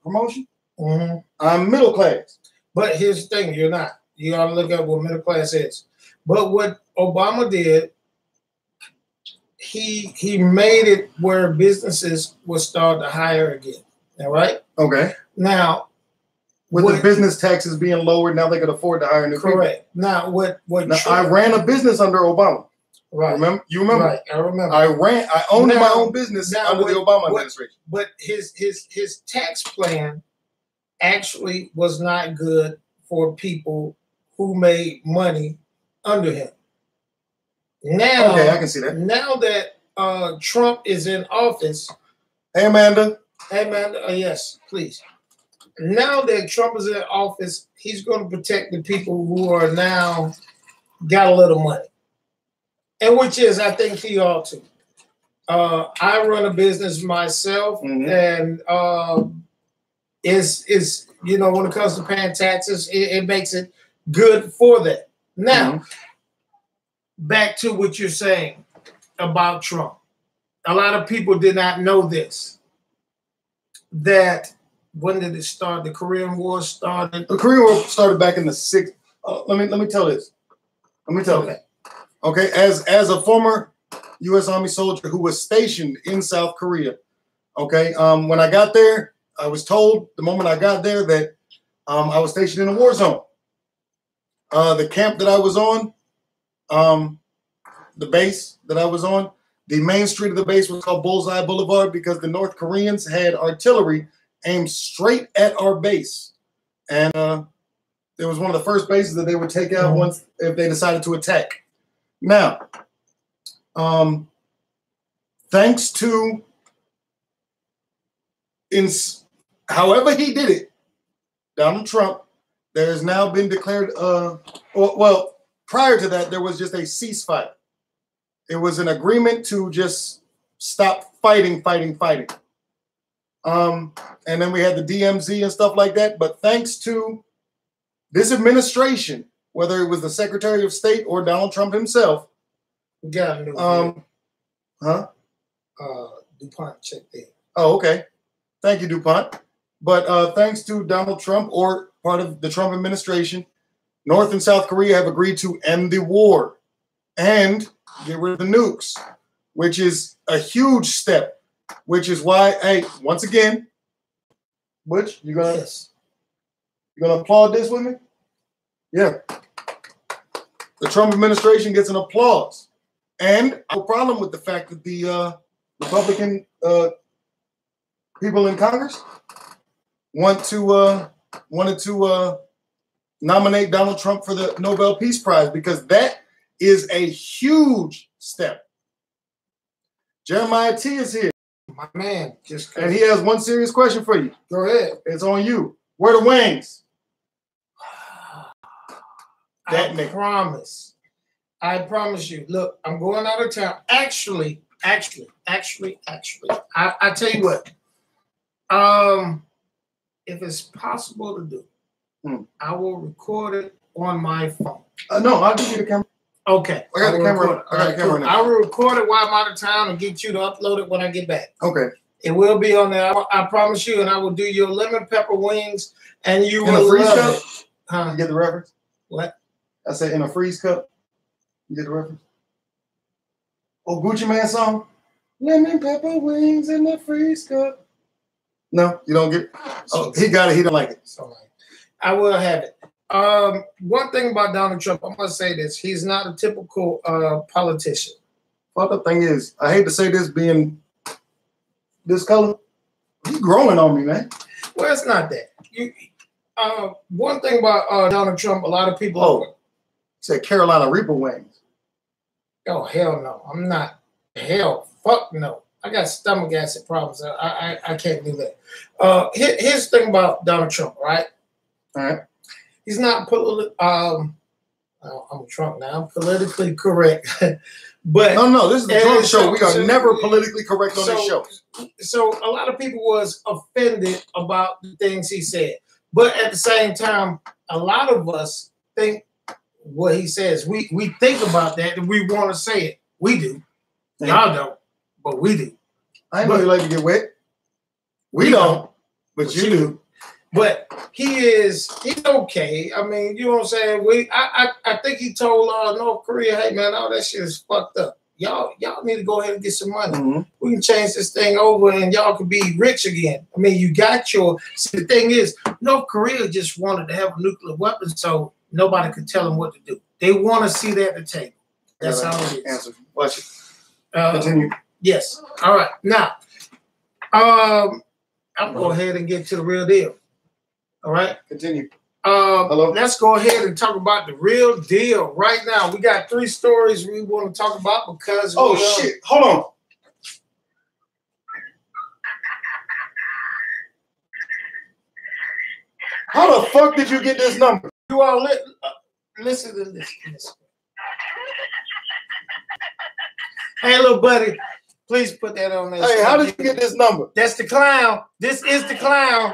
promotion, mm-hmm. I'm middle class. But here's the thing: you're not. You ought to look up what middle class is. But what Obama did, he made it where businesses would start to hire again. All right. Okay. Now, with the business taxes being lowered, now they could afford to hire new people. Correct. Now, I ran a business under Obama. Right. Remember? You remember? Right. I remember. I owned my own business under the Obama administration. But his tax plan actually was not good for people who made money under him. Now, okay, I can see that. Now that Trump is in office. Hey, Amanda. Hey, Amanda. Yes, please. Now that Trump is in office, he's going to protect the people who are now got a little money. And which is, I think, he ought to. I run a business myself, mm-hmm. and is when it comes to paying taxes, it makes it good for that. Now, mm-hmm. Back to what you're saying about Trump. A lot of people did not know this. That when did it start? The Korean War started. The Korean War started back in the 60s. Let me tell this. Let me tell this. Okay, as a former U.S. Army soldier who was stationed in South Korea, okay, when I got there, I was told the moment I got there that I was stationed in a war zone. The camp that I was on, the base that I was on, the main street of the base was called Bullseye Boulevard because the North Koreans had artillery aimed straight at our base, and it was one of the first bases that they would take out mm-hmm. once if they decided to attack. Now, thanks to however he did it, Donald Trump, there has now been declared, well, prior to that, there was just a ceasefire. It was an agreement to just stop fighting. And then we had the DMZ and stuff like that. But thanks to this administration, whether it was the Secretary of State or Donald Trump himself, we got a new DuPont check there. Oh, okay. Thank you, DuPont. But thanks to Donald Trump or part of the Trump administration, North and South Korea have agreed to end the war and get rid of the nukes, which is a huge step, which is why, hey, once again, Butch, you're gonna applaud this with me? Yeah. The Trump administration gets an applause. And I have a problem with the fact that the Republican people in Congress wanted to nominate Donald Trump for the Nobel Peace Prize because that is a huge step. Jeremiah T is here. My man, and he has one serious question for you. Go ahead. It's on you. Where the wings? I promise you. Look, I'm going out of town. Actually, I tell you what. If it's possible to do, I will record it on my phone. No, I'll give you the camera. Okay. I got the camera. I got the camera now. I will record it while I'm out of town and get you to upload it when I get back. Okay. It will be on there. I promise you, and I will do your lemon pepper wings, and you in will a freeze love cup? it. Huh? You get the reference? What? I said in a freeze cup. You get the reference? Oh, Gucci Man song? Lemon pepper wings in the freeze cup. No, you don't get it? Oh, he got it. He don't like it. So I will have it. One thing about Donald Trump, I'm going to say this. He's not a typical politician. Well, the thing is, I hate to say this being this color. He's growing on me, man. Well, it's not that. One thing about Donald Trump, a lot of people said Carolina Reaper wings. Oh, hell no. I'm not. Hell, fuck no. I got stomach acid problems. I can't do that. Here's the thing about Donald Trump, right? All right. He's not I'm Trump now. I'm politically correct. But no, this is the Trump show. We are never politically correct on this show. So a lot of people was offended about the things he said. But at the same time, a lot of us think what he says. We think about that and we want to say it. We do. Y'all don't, but we do. I know you like to get wet. We don't, but you do. But he's okay. I mean, you know what I'm saying? I think he told North Korea, hey man, all that shit is fucked up. Y'all need to go ahead and get some money. Mm-hmm. We can change this thing over and y'all can be rich again. I mean, you got see, the thing is, North Korea just wanted to have a nuclear weapon so nobody could tell them what to do. They want to see that at the table. That's how it is. Answer. Watch it. Continue. Yes. All right. Now, I'm going to go ahead and get to the real deal. All right. Continue. Hello. Let's go ahead and talk about the real deal right now. We got 3 stories we want to talk about because shit. Hold on. How the fuck did you get this number? You all listen to this. Hey, little buddy, please put that on there. Hey, how did you get this number? That's the clown. This is the clown.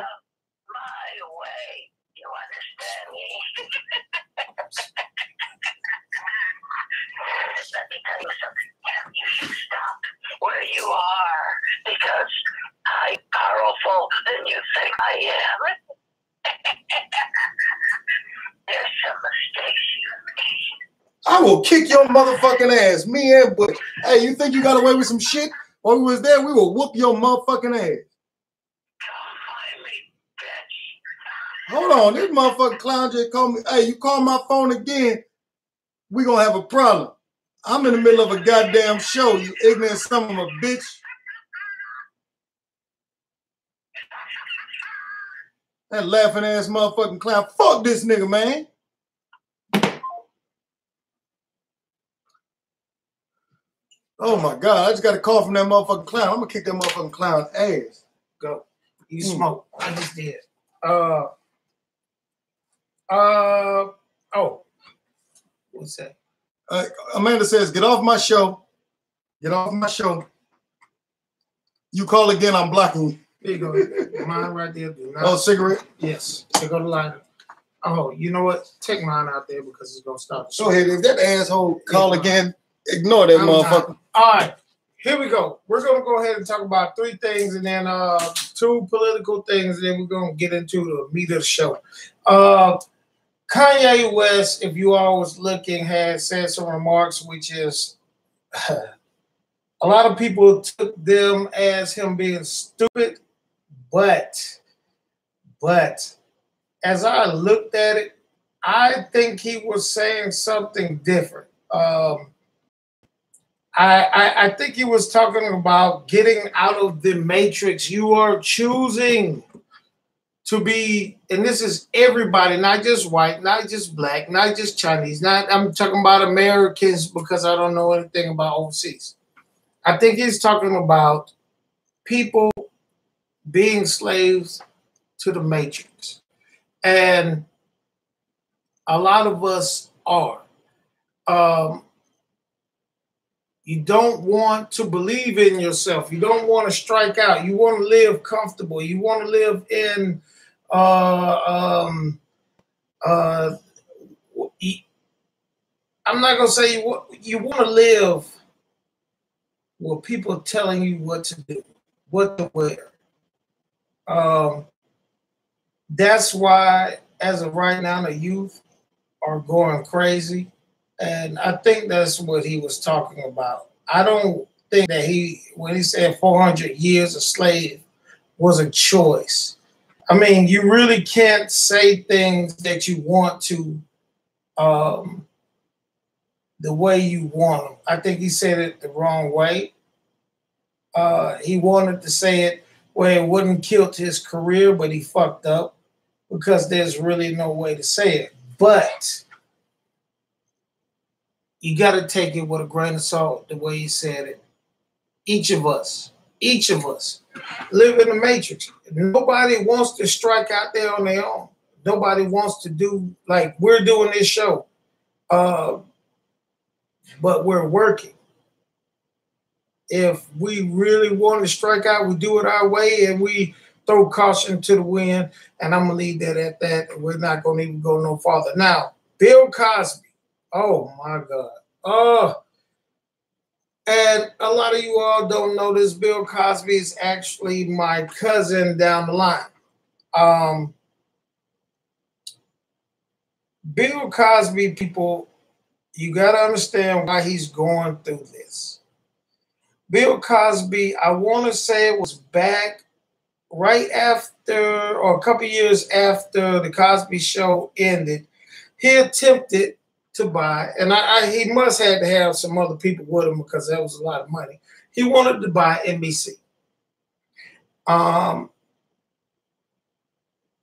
Let me tell you something. You should stop where you are because I'm powerful than you think I am. There's some mistakes you made. I will kick your motherfucking ass, me and Butch. Hey, you think you got away with some shit? When we was there, we will whoop your motherfucking ass. Hold on, this motherfucking clown just called me. Hey, you call my phone again, we gonna have a problem. I'm in the middle of a goddamn show, you ignorant son of a bitch. That laughing ass motherfucking clown. Fuck this nigga, man. Oh my God, I just got a call from that motherfucking clown. I'm gonna kick that motherfucking clown ass. Go. You smoke. I just did. What's that? Amanda says, get off my show. Get off my show. You call again, I'm blocking you. There you go. Mine right there. Cigarette? Yes. Take out the lighter. Oh, you know what? Take mine out there because it's going to stop. Go ahead. If that asshole call again, ignore that motherfucker. All right. Here we go. We're going to go ahead and talk about 3 things and then 2 political things. And then we're going to get into the meat of the show. Kanye West, if you all was looking, had said some remarks, which is a lot of people took them as him being stupid. But as I looked at it, I think he was saying something different. I think he was talking about getting out of the matrix. You are choosing to be, and this is everybody, not just white, not just black, not just Chinese, I'm talking about Americans because I don't know anything about overseas. I think he's talking about people being slaves to the matrix. And a lot of us are. You don't want to believe in yourself. You don't want to strike out. You want to live comfortable. You want to live in I'm not gonna say you want to live with people telling you what to do, what to wear. That's why, as of right now, the youth are going crazy, and I think that's what he was talking about. I don't think that when he said 400 years a slave, was a choice. I mean, you really can't say things that you want to the way you want them. I think he said it the wrong way. He wanted to say it where it wouldn't kill his career, but he fucked up because there's really no way to say it. But you got to take it with a grain of salt the way he said it. Each of us live in the matrix. Nobody wants to strike out there on their own. Nobody wants to do like we're doing this show, but we're working. If we really want to strike out, we do it our way and we throw caution to the wind. And I'm going to leave that at that. We're not going to even go no farther. Now, Bill Cosby. Oh, my God. Oh, and a lot of you all don't know this. Bill Cosby is actually my cousin down the line. Bill Cosby, people, you got to understand why he's going through this. Bill Cosby, I want to say it was back right after or a couple years after the Cosby Show ended. He attempted to buy, and he must have to have some other people with him because that was a lot of money. He wanted to buy NBC.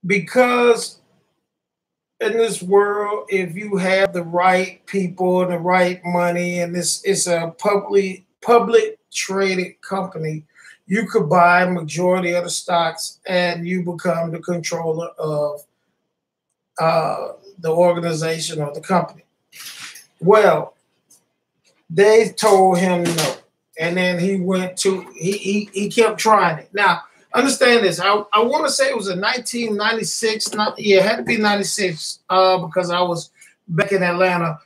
Because in this world, if you have the right people and the right money, and it's a public traded company, you could buy a majority of the stocks and you become the controller of the organization or the company. Well, they told him no. And then he went to, he kept trying it. Now, understand this. I want to say it was in 1996. It had to be 96 because I was back in Atlanta.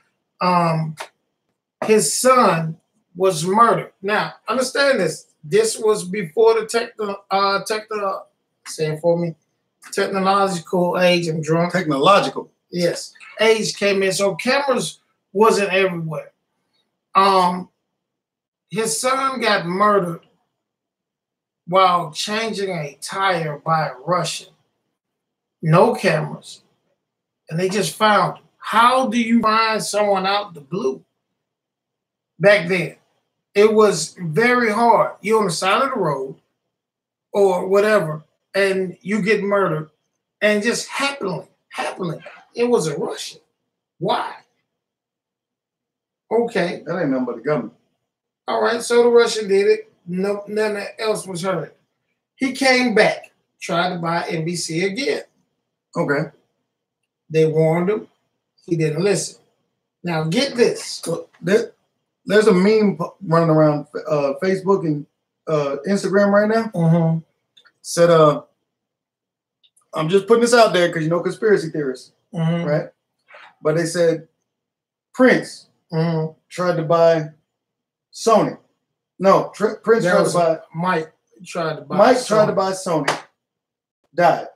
His son was murdered. Now, understand this. This was before the say it for me, technological age. I'm drunk. Technological. Yes. Age came in. So cameras wasn't everywhere. His son got murdered while changing a tire by a Russian. No cameras. And they just found him. How do you find someone out the blue? Back then, it was very hard. You're on the side of the road or whatever, and you get murdered. And just happily, it was a Russian. Why? Okay. That ain't nothing but the government. All right, so the Russian did it. No, none else was hurt. He came back, tried to buy NBC again. Okay. They warned him. He didn't listen. Now, get this. Well, there's a meme running around Facebook and Instagram right now. Mm-hmm. Said, I'm just putting this out there because you know conspiracy theorists, right? But they said Prince tried to buy Sony. No, Prince tried to buy Mike. Tried to buy Sony. Died.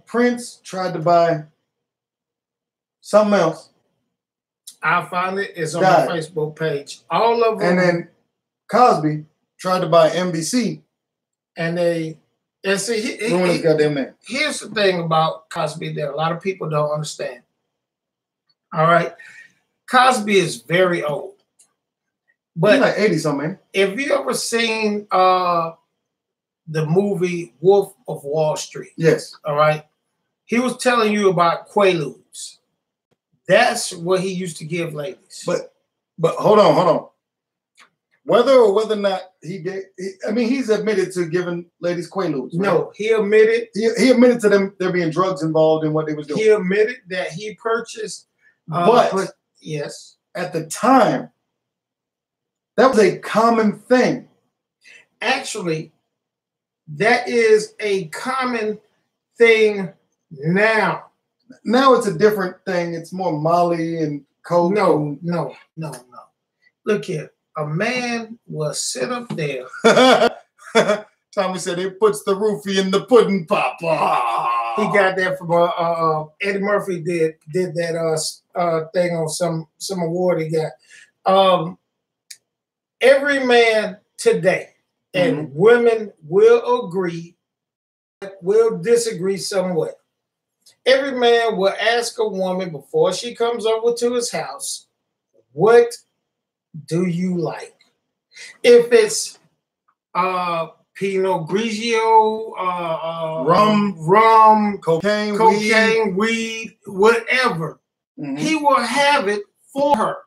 Prince tried to buy something else. I found it. It's on my Facebook page. All of them. And then Cosby tried to buy NBC. And see, ruined his goddamn name. Here's the thing about Cosby that a lot of people don't understand. All right. Cosby is very old. But like 80 something. If you ever seen the movie Wolf of Wall Street, yes. All right, he was telling you about Quaaludes. That's what he used to give ladies. But hold on. Whether or not he gave, he's admitted to giving ladies Quaaludes. Right? No, he admitted. He admitted to them there being drugs involved in what they was doing. He admitted that he purchased. But yes, at the time, that was a common thing. Actually, that is a common thing now. Now it's a different thing. It's more Molly and coke. No. Look here. A man will sit up there. Tommy said it puts the roofie in the pudding pop. He got that from Eddie Murphy did that thing on some award he got. Every man today, and women will agree, will disagree somewhat. Every man will ask a woman before she comes over to his house, what do you like? If it's Pinot Grigio, rum, cocaine, weed, whatever, he will have it for her.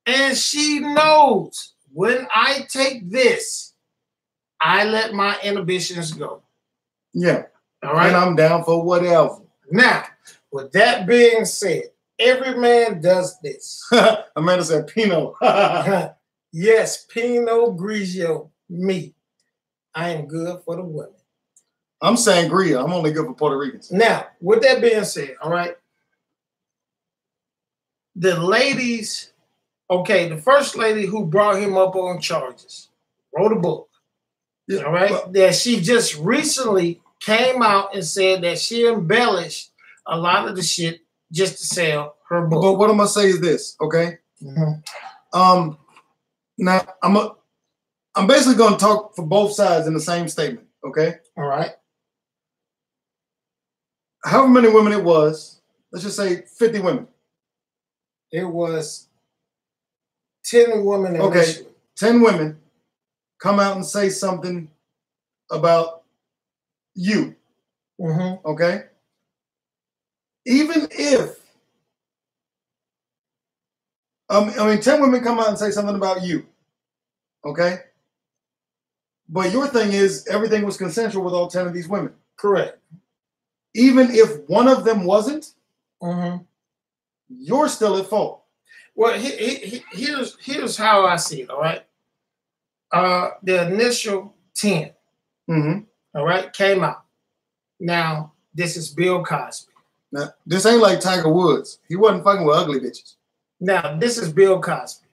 And she knows when I take this, I let my inhibitions go. Yeah. All right. And I'm down for whatever. Now, with that being said, every man does this. Amanda said Pinot. Yes, Pinot Grigio, me. I am good for the women. I'm sangria. I'm only good for Puerto Ricans. Now, with that being said, all right, the ladies, okay, the first lady who brought him up on charges wrote a book, yeah, all right, that she just recently came out and said that she embellished a lot of the shit just to sell her book. But what I'm gonna say is this, okay? Now I'm basically gonna talk for both sides in the same statement, okay? All right. However many women it was, let's just say 50 women. It was 10 women initially. Okay, 10 women come out and say something about you. Okay? Even if 10 women come out and say something about you. Okay? But your thing is everything was consensual with all 10 of these women. Correct. Even if one of them wasn't, you're still at fault. Well, here's how I see it, all right? The initial 10, all right, came out. Now, this is Bill Cosby. Now, this ain't like Tiger Woods. He wasn't fucking with ugly bitches. Now, this is Bill Cosby.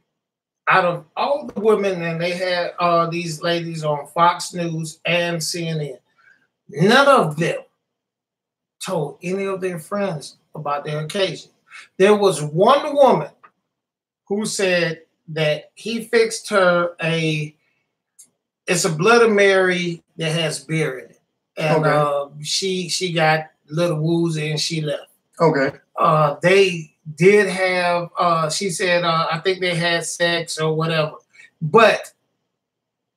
Out of all the women, and they had these ladies on Fox News and CNN, none of them told any of their friends about their occasion. There was one woman who said that he fixed her it's a Bloody Mary that has beer in it. And she got little woozy and she left. Okay. They did have, she said, I think they had sex or whatever. But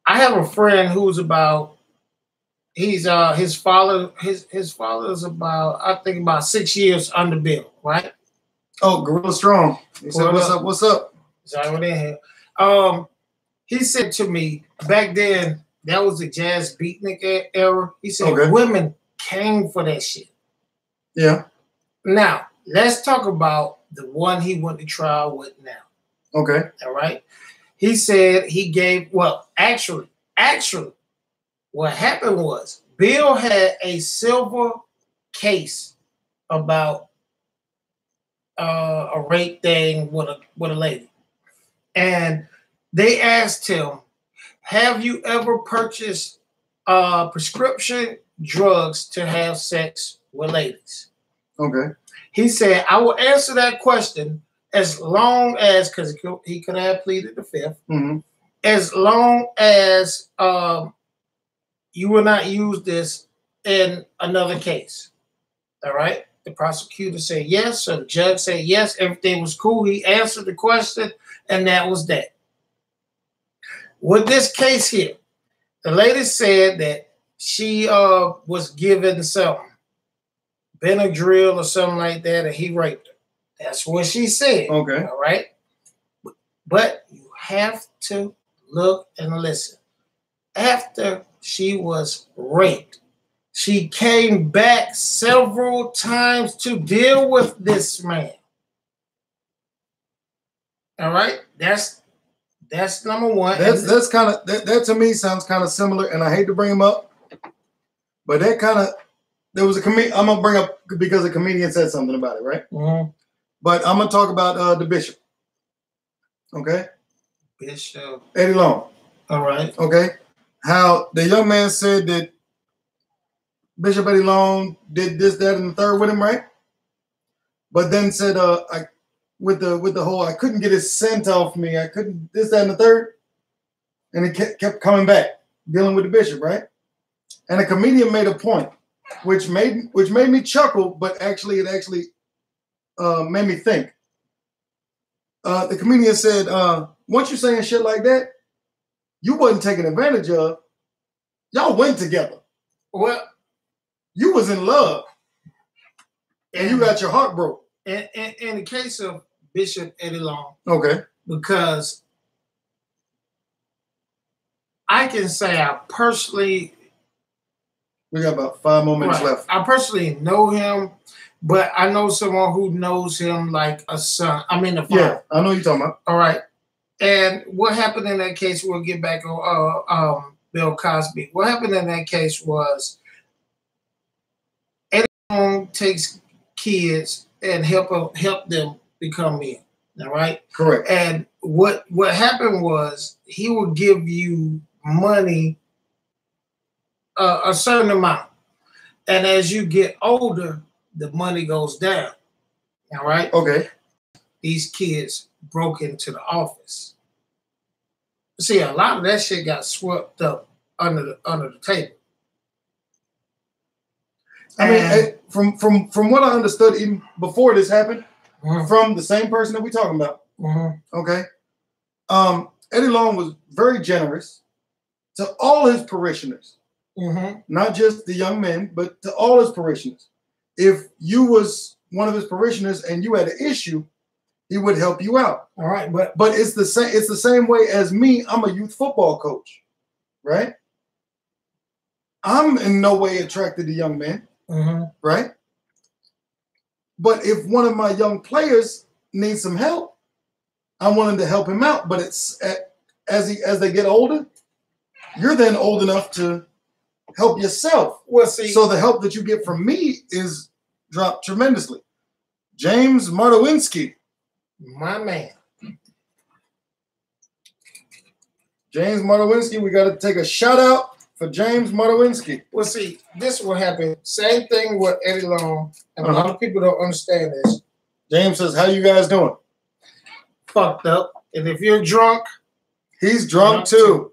I have a friend who's about, his father is about, I think about 6 years under Bill, right? Oh, Gorilla Strong. He said, what's up? Sorry, in here. He said to me, back then, that was the jazz beatnik era. He said, women came for that shit. Yeah. Now, let's talk about the one he went to trial with now. Okay. All right. He said he gave, well, actually, what happened was Bill had a silver case about a rape thing with a lady. And they asked him, have you ever purchased prescription drugs to have sex with ladies? Okay. He said, I will answer that question as long as, because he could have pleaded the fifth, as long as you will not use this in another case. All right? The prosecutor said yes, so the judge said yes, everything was cool. He answered the question, and that was that. with this case here, the lady said that she was given some Benadryl or something like that, and he raped her. That's what she said. Okay. All right. But you have to look and listen. After she was raped, she came back several times to deal with this man. All right. That's number one. That's kind of that to me sounds kind of similar, and I hate to bring him up, but that kind of there was a comedian. I'm gonna bring up because a comedian said something about it, right? Mm-hmm. But I'm gonna talk about the bishop. Okay. Bishop Eddie Long. All right. Okay. How the young man said that Bishop Eddie Long did this, that, and the third with him, right? But then said, with the whole, I couldn't get his scent off me. I couldn't this, that, and the third. And it kept coming back, dealing with the bishop, right? And a comedian made a point, which made me chuckle, but it actually made me think. The comedian said, once you're saying shit like that, you wasn't taken advantage of. Y'all went together. Well, you was in love. And you got your heart broke. In the case of Bishop Eddie Long. Okay. Because I can say I personally... We got about 5 more minutes left. I personally know him, but I know someone who knows him like a son. I mean, a father. Yeah, I know what you're talking about. All right. And what happened in that case, we'll get back on Bill Cosby. What happened in that case was Eddie Long takes kids and help them become men. All right? Correct. And what happened was he would give you money, a certain amount. And as you get older, the money goes down. All right? Okay. These kids broke into the office. See, a lot of that shit got swept up under the table. I mean, from what I understood, even before this happened, from the same person that we're talking about. Okay. Eddie Long was very generous to all his parishioners. Not just the young men, but to all his parishioners. If you was one of his parishioners and you had an issue, he would help you out. All right, but it's the same. It's the same way as me. I'm a youth football coach, right? I'm in no way attracted to young men, right? But if one of my young players needs some help, I'm willing to help him out. But it's as they get older, you're then old enough to help yourself. Well, see, so the help that you get from me is dropped tremendously. James Martowinski. My man. James Martowinski, we got to take a shout out for James Martowinski. Well, see, this is what happened. Same thing with Eddie Long, and a lot of people don't understand this. James says, how you guys doing? Fucked up. And if you're drunk, he's drunk too.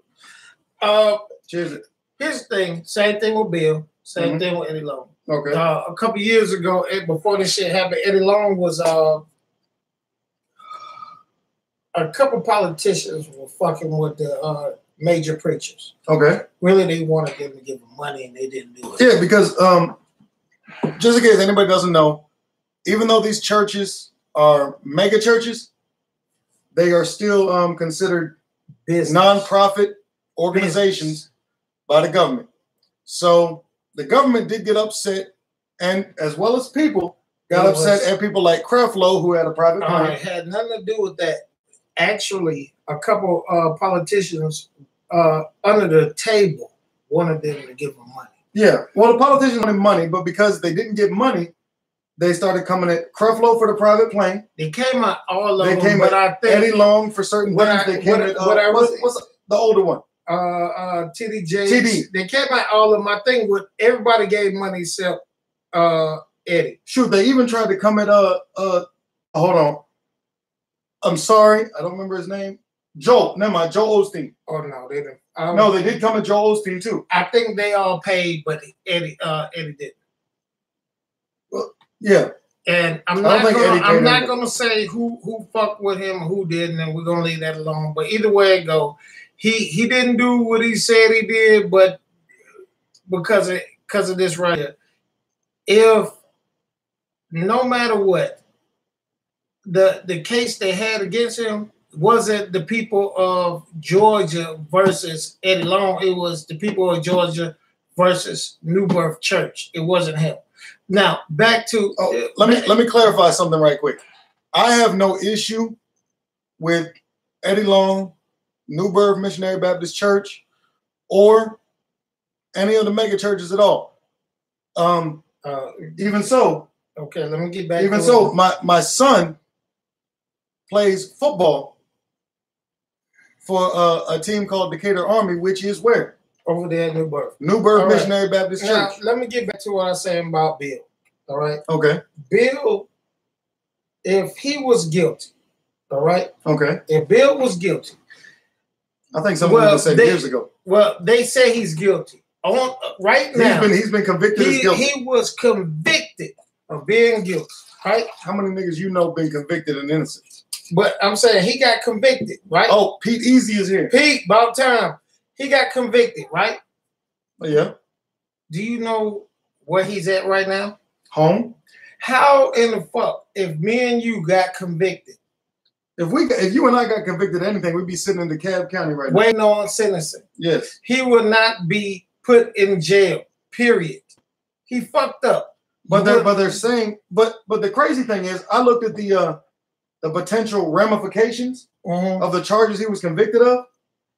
Cheers. Here's the thing. Same thing with Bill. Same thing with Eddie Long. Okay. A couple years ago, before this shit happened, Eddie Long was a couple politicians were fucking with the major preachers. Okay. Really, they wanted them to give them money, and they didn't do it. Yeah, because just in case anybody doesn't know, even though these churches are mega churches, they are still considered non-profit organizations by the government. So the government did get upset, and as well as people got upset at people like Creflo, who had a private plane. It had nothing to do with that. Actually, a couple politicians under the table wanted them to give them money. Yeah, well, the politicians wanted money, but because they didn't get money, they started coming at Creflo for the private plane. They came at all of them. They came at Eddie Long for certain things. They came at what's the older one? TD Jakes. TD. They came at all of my thing with everybody gave money except Eddie. Shoot, they even tried to come at hold on. I'm sorry, I don't remember his name. Joel, never mind, Joel Osteen. Oh no, they didn't. No, they did come at Joel Osteen too. I think they all paid, but Eddie didn't. Well, yeah. And I'm not gonna say who fucked with him, who didn't, and we're gonna leave that alone. But either way it go, He didn't do what he said he did, but because of this right here. If no matter what, the case they had against him wasn't the people of Georgia versus Eddie Long. It was the people of Georgia versus New Birth Church. It wasn't him. Now back to let me clarify something right quick. I have no issue with Eddie Long, New Birth Missionary Baptist Church, or any of the mega churches at all. Even so, okay, let me get back. Even so, my son plays football for a team called Decatur Army, which is where? Over there at New Birth. New Birth Missionary Baptist Now, Church. let me get back to what I was saying about Bill. All right. Okay. Bill, if he was guilty, all right. Okay. If Bill was guilty, I think someone said years ago. Well, they say he's guilty. Right now, he's been convicted as guilty. He was convicted of being guilty. Right? How many niggas you know been convicted and innocent? But I'm saying he got convicted, right? Oh, Pete Easy is here. Pete, about time. He got convicted, right? Yeah. Do you know where he's at right now? Home. How in the fuck, if me and you got convicted? If you and I got convicted of anything, we'd be sitting in DeKalb County right now. Waiting on sentencing. Yes. He would not be put in jail, period. He fucked up. But they're saying, but the crazy thing is, I looked at the potential ramifications of the charges he was convicted of.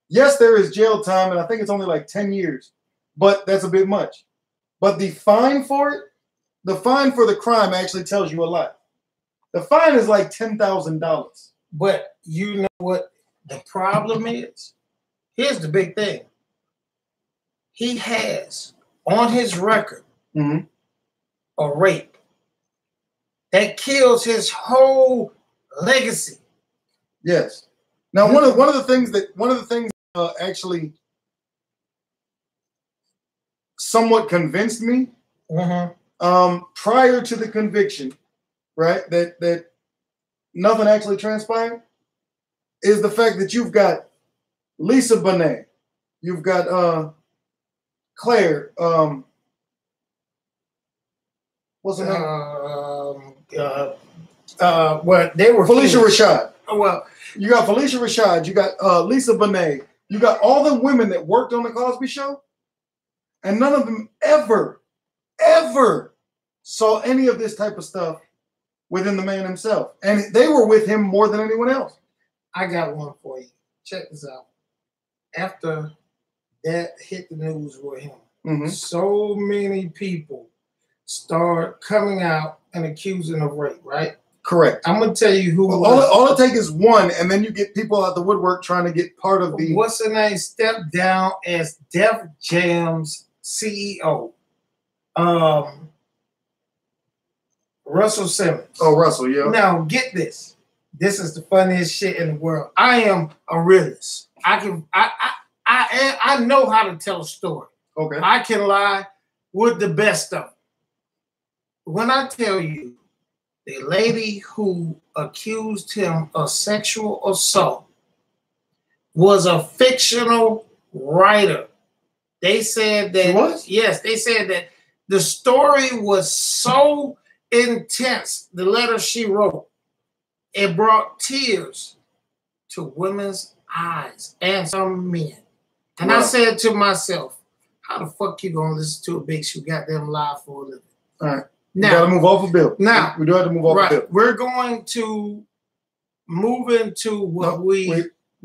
Yes, there is jail time, and I think it's only like 10 years, but that's a bit much. But the fine for it, the fine for the crime actually tells you a lot. The fine is like $10,000. But you know what the problem is? Here's the big thing. He has on his record a rape that kills his whole legacy. Yes. Now, one of the things actually somewhat convinced me prior to the conviction, right? That nothing actually transpired, is the fact that you've got Lisa Bonet, you've got Claire, what's her name? Well, they were Felicia Rashad. Well, you got Felicia Rashad, you got Lisa Bonet, you got all the women that worked on the Cosby Show, and none of them ever saw any of this type of stuff within the man himself. And they were with him more than anyone else. I got one for you. Check this out. After that hit the news with him, so many people start coming out and accusing of rape, right? Correct. I'm going to tell you who all it takes is one, and then you get people out the woodwork trying to get part of the... What's her name? Stepped down as Def Jam's CEO. Russell Simmons. Oh, Russell, yeah. Now, get this. This is the funniest shit in the world. I am a realist. I know how to tell a story. Okay. I can lie with the best of them. When I tell you the lady who accused him of sexual assault was a fictional writer. They said that... She was? Yes, they said that the story was so intense, the letter she wrote, it brought tears to women's eyes and some men. And I said to myself, how the fuck you gonna listen to a big shoe goddamn lie for a living? All right. Now, we gotta move off of Bill. Now we do have to move off of Bill. We're going to move into what we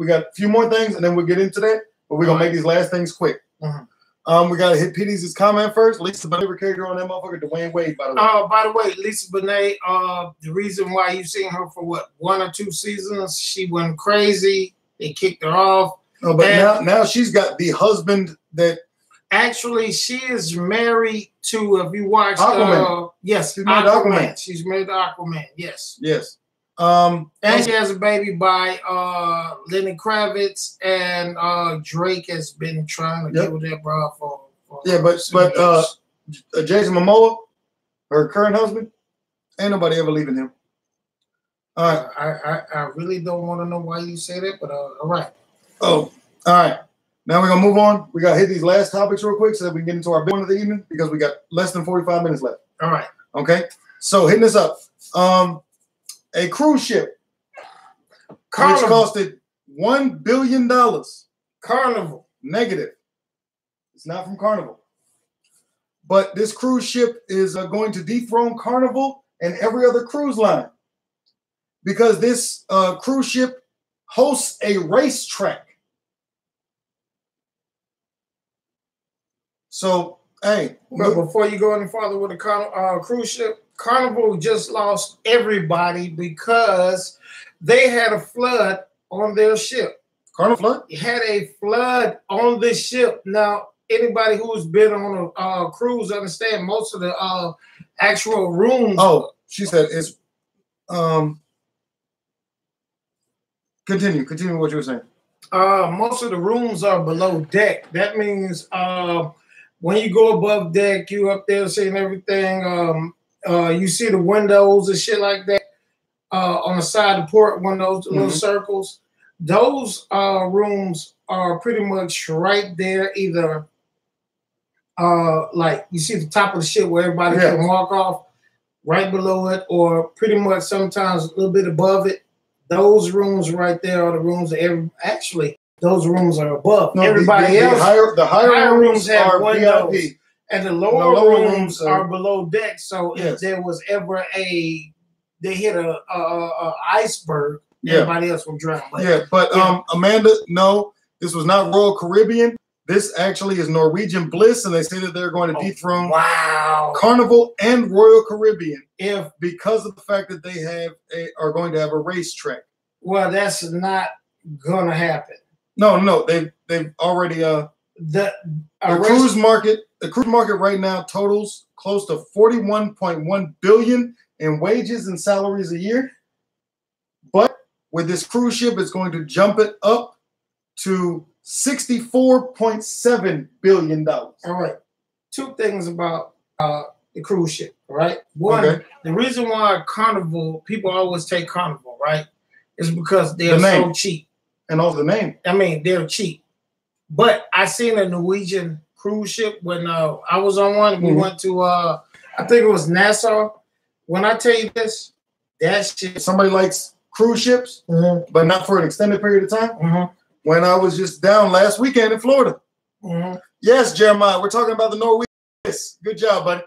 got a few more things and then we'll get into that, but we're gonna make these last things quick. We gotta hit PD's comment first. Lisa Bonet character on that motherfucker, Dwayne Wade, by the way. By the way, Lisa Bonet, the reason why you seen her for what, 1 or 2 seasons, she went crazy. They kicked her off. Oh, but now she's got the husband that actually she is married to, if you watch Aquaman. Yes, she's married to Aquaman. She's married to Aquaman, yes. Yes. And she has a baby by Lenny Kravitz, and Drake has been trying to get with that bro for but Jason Momoa, her current husband, ain't nobody ever leaving him. All right. I really don't want to know why you say that, but all right. Oh, All right. Now we're gonna move on. We gotta hit these last topics real quick so that we can get into our big one of the evening because we got less than 45 minutes left. All right. Okay. So hitting this up. A cruise ship Carnival. which costed $1 billion. Carnival. Negative. It's not from Carnival. But this cruise ship is going to dethrone Carnival and every other cruise line because this cruise ship hosts a racetrack. So, hey. But before you go any farther with the cruise ship, Carnival just lost everybody because they had a flood on their ship. Carnival flood? It had a flood on the ship. Now, anybody who's been on a cruise understand most of the actual rooms. Oh, she said it's continue what you were saying. Most of the rooms are below deck. That means when you go above deck, you up there seeing everything. You see the windows and shit like that on the side of the port windows, the little circles. Those rooms are pretty much right there, either like you see the top of the ship where everybody can walk off, right below it, or pretty much sometimes a little bit above it. Those rooms right there are the rooms that actually those rooms are above. No, everybody else. The higher rooms have windows, VIP. and the lower rooms are below deck. So if there was ever they hit a iceberg, everybody else will drown. But Amanda, no, this was not Royal Caribbean. This actually is Norwegian Bliss, and they say that they're going to dethrone Carnival and Royal Caribbean because of the fact that they are going to have a racetrack. Well, that's not going to happen. No, they've already the cruise market right now totals close to $41.1 billion in wages and salaries a year. But with this cruise ship, it's going to jump it up to $64.7 billion. All right. Two things about the cruise ship, right? One, the reason why Carnival, people always take Carnival, right, is because they're so cheap. And also the name. I mean, they're cheap. But I seen a Norwegian cruise ship when I was on one. We went to, I think it was Nassau. When I tell you this, that shit. Somebody likes cruise ships, but not for an extended period of time. When I was just down last weekend in Florida. Yes, Jeremiah, we're talking about the Norwegian. Yes, good job, buddy.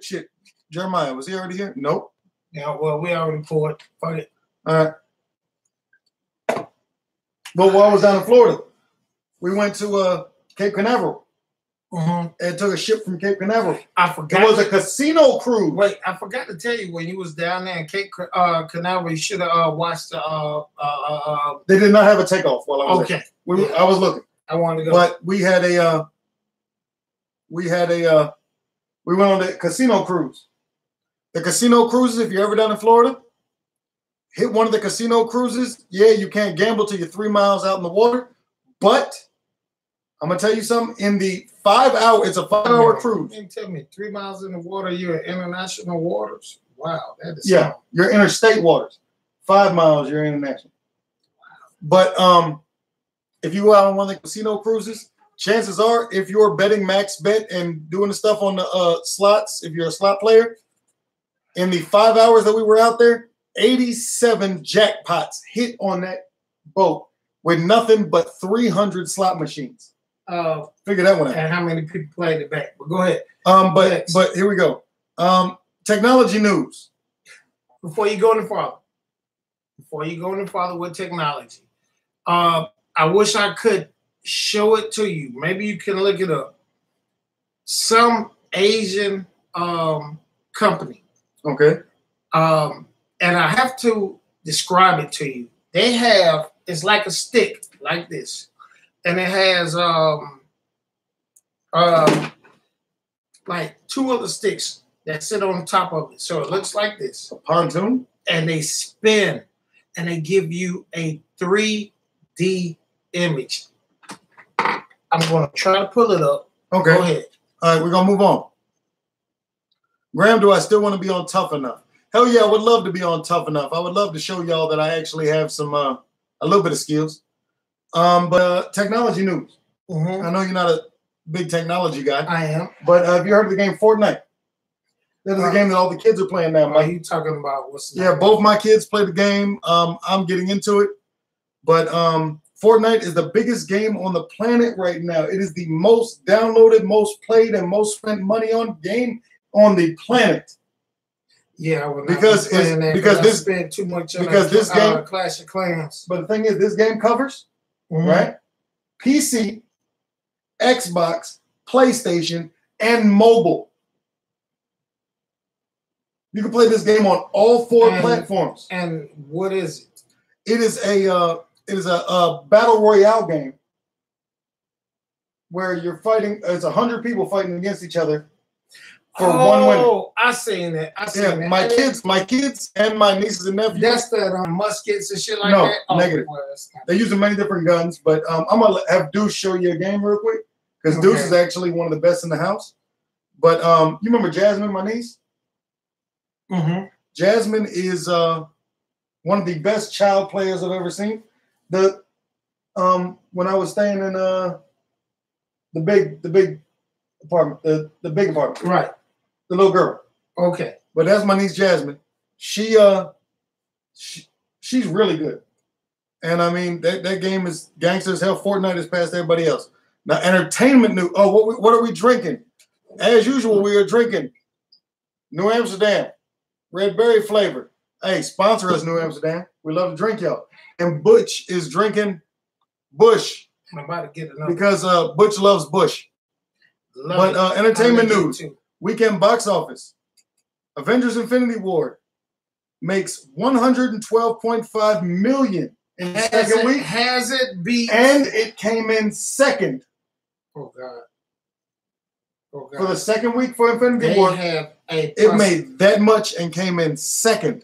Shit. Jeremiah, was he already here? Nope. Yeah, well, we already poured. Fuck it. All right. But while I was down in Florida, we went to Cape Canaveral. And took a ship from Cape Canaveral. I forgot. It was a casino cruise. Wait, I forgot to tell you, when you was down there in Cape Canaveral, you should have watched the. They did not have a takeoff while I was there. I was looking. I wanted to go. But we had we went on the casino cruise. The casino cruises, if you're ever down in Florida, hit one of the casino cruises. Yeah, you can't gamble till you're 3 miles out in the water. But I'm going to tell you something. In the 5 hour, it's a 5 hour cruise. You tell me 3 miles in the water, you're in international waters. Wow. That is you're interstate waters. 5 miles, you're international. But if you go out on one of the casino cruises, chances are, if you're betting max bet and doing the stuff on the slots, if you're a slot player, in the 5 hours that we were out there, 87 jackpots hit on that boat with nothing but 300 slot machines. Figure that one out. And how many people played it back? But go ahead. But here we go. Technology news. Before you go any farther with technology, I wish I could show it to you. Maybe you can look it up. Some Asian company. Okay. And I have to describe it to you. They have, it's like a stick like this. And it has like 2 other sticks that sit on top of it. So it looks like this. A pontoon? And they spin and they give you a 3D image. I'm going to try to pull it up. Okay. Go ahead. All right, we're going to move on. Graham, do I still want to be on Tough Enough? Hell yeah, I would love to be on Tough Enough. I would love to show y'all that I actually have some, a little bit of skills. But technology news. Mm-hmm. I know you're not a big technology guy. I am. But have you heard of the game Fortnite? That is a game that all the kids are playing now. Are you talking about what's the Yeah, both my kids play the game. I'm getting into it. But Fortnite is the biggest game on the planet right now. It is the most downloaded, most played, and most spent money on game on the planet. Yeah, I would not because be playing that because I this spend too much on because this game Clash of Clans. But the thing is, this game covers right PC, Xbox, PlayStation, and mobile. You can play this game on all four platforms. And what is it? It is a battle royale game where you're fighting. It's 100 people fighting against each other for one winner. Oh, I seen that. I seen that. My kids, and my nieces and nephews. That's the muskets and shit like no, that. No, negative. They're using many different guns, but I'm gonna have Deuce show you a game real quick because Deuce is actually one of the best in the house. But you remember Jasmine, my niece? Mm-hmm. Jasmine is one of the best child players I've ever seen. When I was staying in the big apartment, the big apartment, right? The little girl. Okay, but that's my niece Jasmine. She's really good, and I mean that game is gangster as hell. Fortnite is past everybody else. Now entertainment news. Oh, what are we drinking? As usual, we are drinking New Amsterdam, red berry flavor. Hey, sponsor us, New Amsterdam. We love to drink, y'all. And Butch is drinking Bush. I'm about to get another. Because Butch loves Bush. Entertainment news. Weekend box office. Avengers Infinity War makes $112.5 million in the second week. Has it beat? And it came in second. Oh, God. Oh, God. For the second week for Infinity War, it made that much and came in second.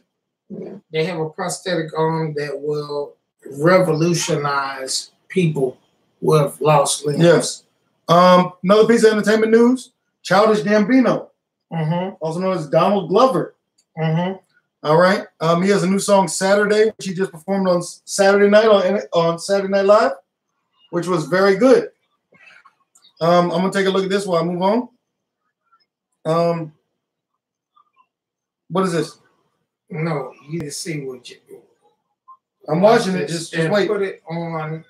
They have a prosthetic arm that will revolutionize people who have lost limbs. Yes. Another piece of entertainment news: Childish Gambino, also known as Donald Glover. All right. He has a new song, Saturday, which he just performed on Saturday night on Saturday Night Live, which was very good. I'm gonna take a look at this while I move on. What is this? No, you need to see what you do. I'm watching it. Just wait. Put it on.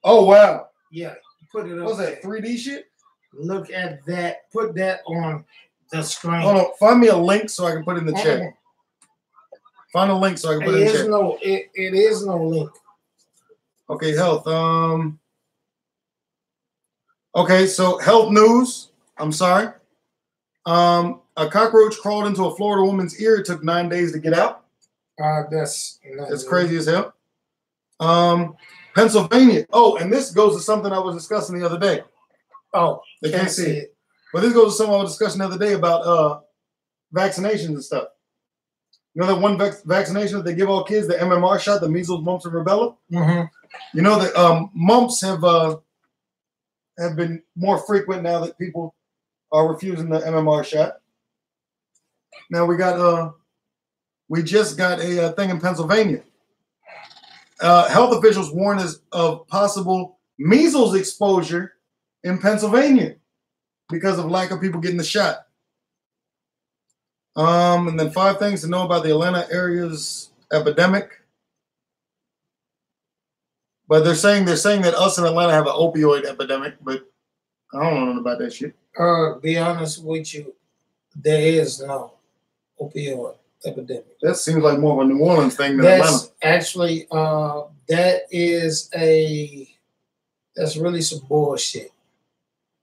Oh wow. Yeah, put it on. What's that? 3D shit? Look at that. Put that on the screen. Hold on. Find me a link so I can put it in the chat. Find a link so I can put it in the chat. It is no link. Okay, health. Okay, so health news. I'm sorry. A cockroach crawled into a Florida woman's ear. It took 9 days to get out. That's crazy as hell. Pennsylvania. Oh, and this goes to something I was discussing the other day. Oh, they can't see it. But this goes to something I was discussing the other day about vaccinations and stuff. You know that one vaccination that they give all kids, the MMR shot, the measles, mumps, and rubella? You know that mumps have been more frequent now that people are refusing the MMR shot. Now we just got a thing in Pennsylvania. Health officials warn us of possible measles exposure in Pennsylvania because of lack of people getting the shot. And then 5 things to know about the Atlanta area's epidemic. But they're saying that us in Atlanta have an opioid epidemic, but I don't know nothing about that shit. Be honest with you, there is no opioid epidemic. That seems like more of a New Orleans thing than That's Atlanta. Actually, that's really some bullshit.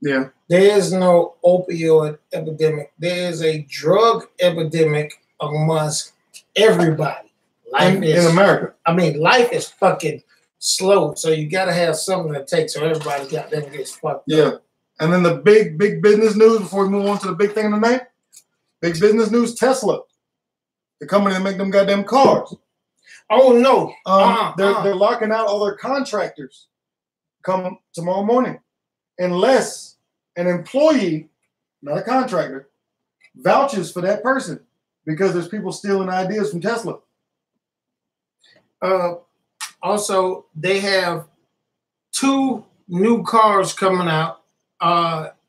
Yeah. There is no opioid epidemic. There is a drug epidemic amongst everybody. Life in America. I mean, life is fucking slow, so you gotta have something that takes so everybody got them gets fucked up. And then the big business news before we move on to the big thing of the night. Big business news: Tesla, the company that make them goddamn cars. Oh no! They're locking out all their contractors come tomorrow morning, unless an employee, not a contractor, vouches for that person, because there's people stealing ideas from Tesla. Also, they have 2 new cars coming out.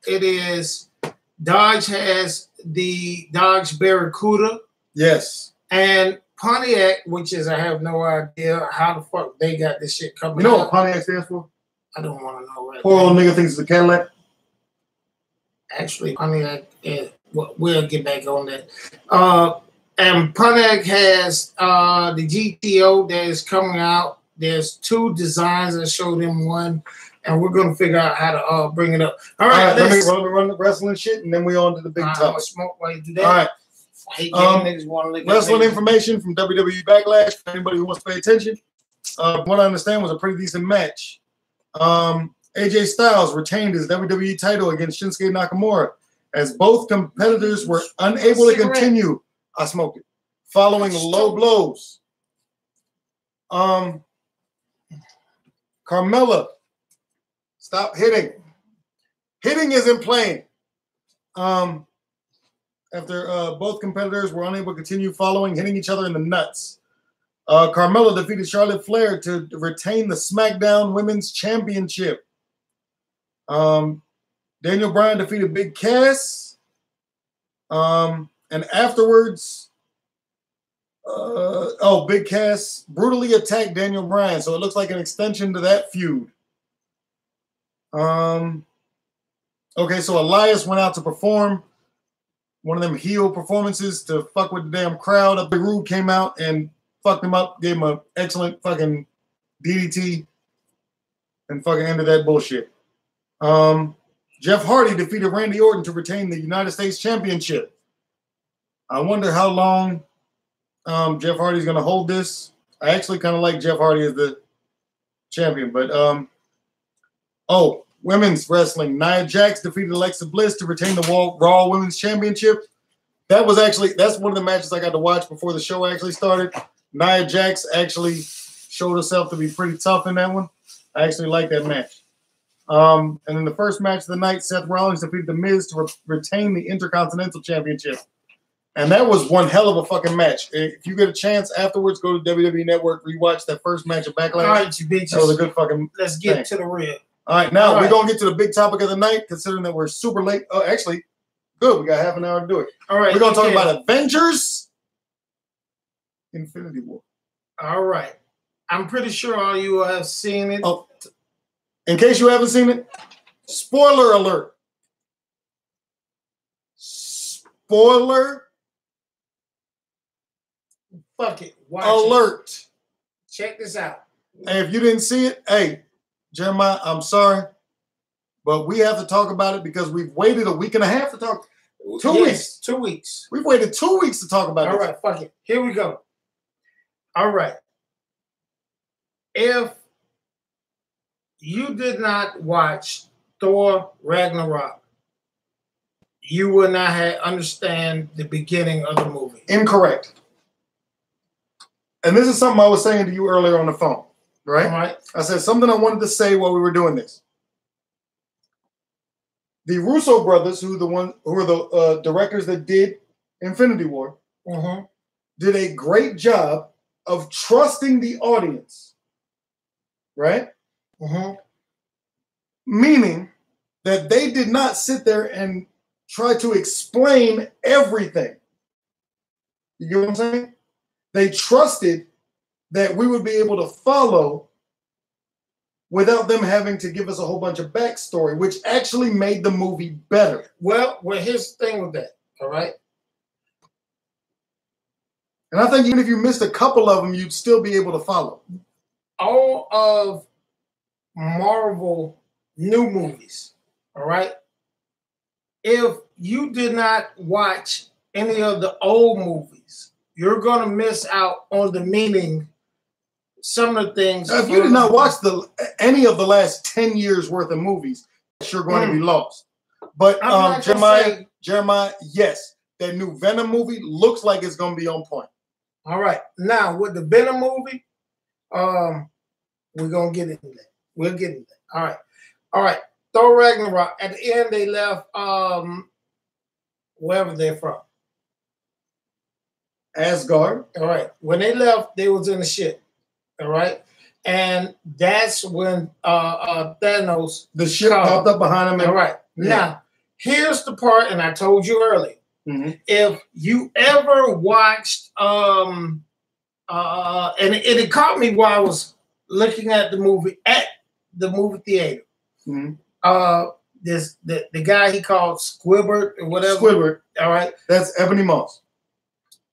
It is Dodge has the Dodge Barracuda. Yes. And Pontiac, which is, I have no idea how the fuck they got this shit coming out. You know what Pontiac stands for? I don't want to know right Poor old nigga thinks it's a Cadillac. Actually, Pontiac, we'll get back on that. And Pontiac has the GTO that is coming out. There's 2 designs. I showed him one, and we're going to figure out how to bring it up. All right, let me run the wrestling shit, and then we on to the big topic. Smoke while you do that. All right. I hate niggas want to wrestling information from WWE Backlash. For anybody who wants to pay attention, what I understand was a pretty decent match. AJ Styles retained his WWE title against Shinsuke Nakamura as both competitors were unable to continue. I smoked it. Following low blows. Carmella, stop hitting. Hitting isn't playing. After both competitors were unable to continue hitting each other in the nuts. Carmella defeated Charlotte Flair to retain the SmackDown Women's Championship. Daniel Bryan defeated Big Cass. And afterwards, Big Cass brutally attacked Daniel Bryan. So it looks like an extension to that feud. Okay, so Elias went out to perform one of them heel performances to fuck with the damn crowd. Big Rude came out and fucked him up, gave him an excellent fucking DDT, and fucking ended that bullshit. Jeff Hardy defeated Randy Orton to retain the United States Championship. I wonder how long Jeff Hardy's going to hold this. I actually kind of like Jeff Hardy as the champion, but women's wrestling. Nia Jax defeated Alexa Bliss to retain the Raw Women's Championship. That's one of the matches I got to watch before the show actually started. Nia Jax actually showed herself to be pretty tough in that one. I actually like that match. And in the first match of the night, Seth Rollins defeated The Miz to retain the Intercontinental Championship. And that was one hell of a fucking match. If you get a chance afterwards, go to WWE Network, rewatch that first match of Backlash. All right, you bitches. That was a good fucking Let's get to the real. All right, now we're going to get to the big topic of the night, considering that we're super late. Oh, actually, good. We got half an hour to do it. All right. We're going to talk about Avengers Infinity War. All right. I'm pretty sure all you have seen it. Oh, in case you haven't seen it, spoiler alert. Spoiler Fuck it. Watch alert. it. Check this out. Hey, if you didn't see it, hey, Jeremiah, I'm sorry, but we have to talk about it because we've waited a week and a half to talk. 2 weeks. 2 weeks. We've waited 2 weeks to talk about it. All right, fuck it. Here we go. All right. If you did not watch Thor Ragnarok, you would not understand the beginning of the movie. Incorrect. And this is something I was saying to you earlier on the phone, right? All right. I said something I wanted to say while we were doing this. The Russo brothers, who are the directors that did Infinity War, did a great job of trusting the audience, right? Meaning that they did not sit there and try to explain everything. You get what I'm saying? They trusted that we would be able to follow without them having to give us a whole bunch of backstory, which actually made the movie better. Well, here's the thing with that, all right? And I think even if you missed a couple of them, you'd still be able to follow. All of Marvel new movies, all right? If you did not watch any of the old movies, you're going to miss out on the meaning, some of the things. Now, if you did not watch any of the last 10 years worth of movies, you're going to be lost. But Jeremiah, yes, that new Venom movie looks like it's going to be on point. All right. Now, with the Venom movie, we're going to get into that. We'll get into that. All right. All right. Thor Ragnarok. At the end, they left wherever they're from. Asgard. All right. When they left, they was in the ship. All right. And that's when Thanos. The ship popped up behind him. All right. Yeah. Now, here's the part, and I told you earlier. Mm-hmm. If you ever watched, and it caught me while I was looking at the movie theater. Mm-hmm. The guy he called Squidward or whatever. Squidward. All right. That's Ebony Moss.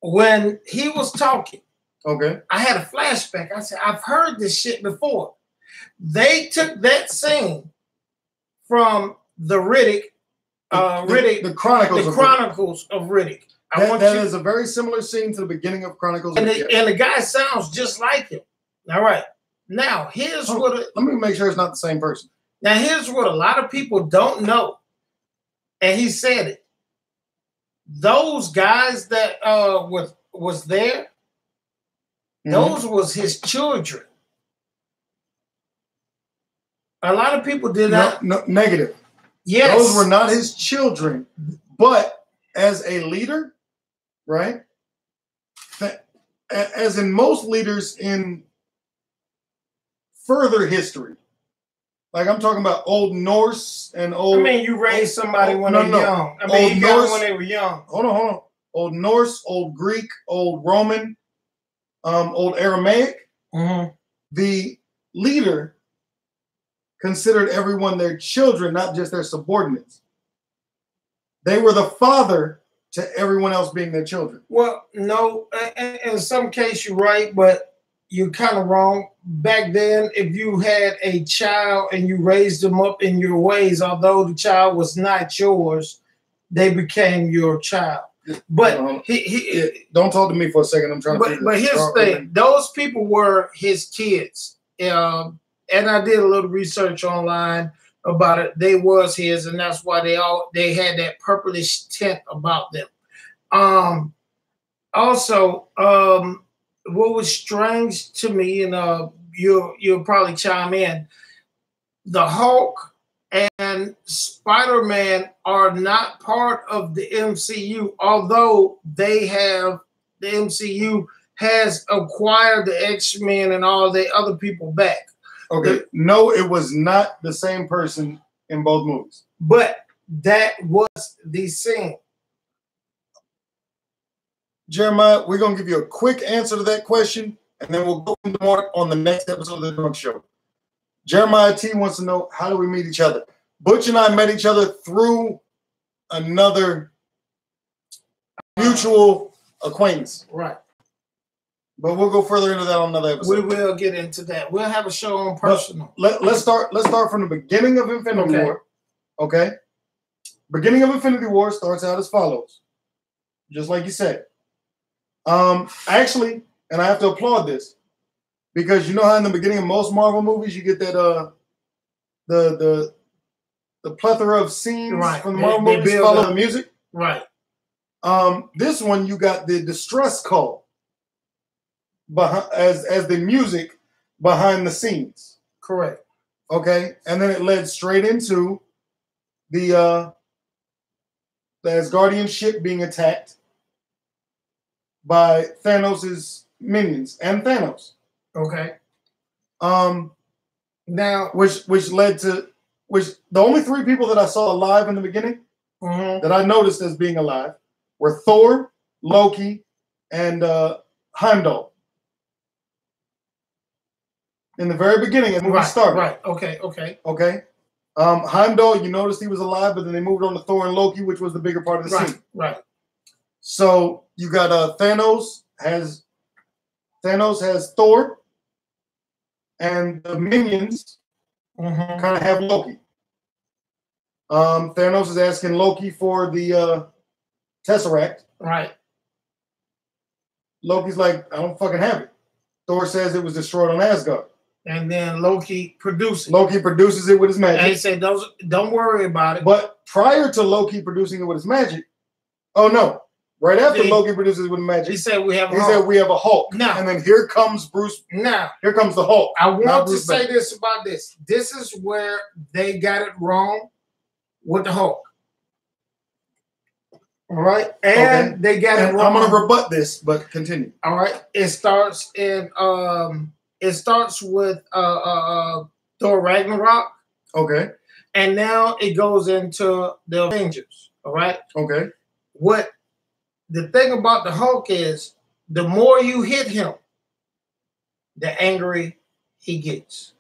When he was talking, okay, I had a flashback. I said, I've heard this shit before. They took that scene from the Riddick, the Chronicles of Riddick. That is a very similar scene to the beginning of Chronicles. And the guy sounds just like him. All right. Now, here's let me make sure it's not the same person. Now, here's what a lot of people don't know. And he said it. Those guys that was there, those was his children. A lot of people did not. No, negative. Yes. Those were not his children. But as a leader, right? As in most leaders in further history, like I'm talking about Old Norse and old. I mean, you raised somebody when they were young. I mean, you got them when they were young. Hold on. Old Norse, Old Greek, Old Roman, Old Aramaic. Mm-hmm. The leader considered everyone their children, not just their subordinates. They were the father to everyone else being their children. Well, no, in some case you're right, but you're kind of wrong. Back then, if you had a child and you raised them up in your ways, although the child was not yours, they became your child. But he don't talk to me for a second. I'm trying to. But here's the thing: those people were his kids, and I did a little research online about it. They was his, and that's why they had that purplish tint about them. Also, what was strange to me, and you'll probably chime in, the Hulk and Spider-Man are not part of the MCU, although the MCU has acquired the X-Men and all the other people back. Okay, no, it was not the same person in both movies. But that was the scene. Jeremiah, we're going to give you a quick answer to that question, and then we'll go into more on the next episode of the Drunk Show. Jeremiah T wants to know, how do we meet each other? Butch and I met each other through another mutual acquaintance. Right. But we'll go further into that on another episode. We will get into that. We'll have a show on personal. Let's start from the beginning of Infinity War. Okay. Beginning of Infinity War starts out as follows. Just like you said. Actually, and I have to applaud this, because you know how in the beginning of most Marvel movies you get that the plethora of scenes from the Marvel movies follow the music? Right. This one you got the distress call as the music behind the scenes. Correct. Okay, and then it led straight into the Asgardian ship being attacked by Thanos's minions and Thanos. Okay. Now, which led to the only three people that I saw alive in the beginning that I noticed as being alive were Thor, Loki, and Heimdall. In the very beginning, as the movie started. Right. Okay. Heimdall, you noticed he was alive, but then they moved on to Thor and Loki, which was the bigger part of the scene. Right. So you got Thanos has Thor, and the minions kind of have Loki. Thanos is asking Loki for the Tesseract. Right. Loki's like, I don't fucking have it. Thor says it was destroyed on Asgard. And then Loki produces it. Loki produces it with his magic. And he said, don't worry about it. But prior to Loki producing it with his magic, right after Loki produces it with magic, he said we have a Hulk. Now, and then here comes Bruce. Now, here comes the Hulk. I want to say this about this. This is where they got it wrong with the Hulk. All right. And they got it wrong. I'm going to rebut this, but continue. All right. It starts in It starts with Thor Ragnarok. Okay. And now it goes into the Avengers. All right. Okay. What the thing about the Hulk is, the more you hit him, the angry he gets,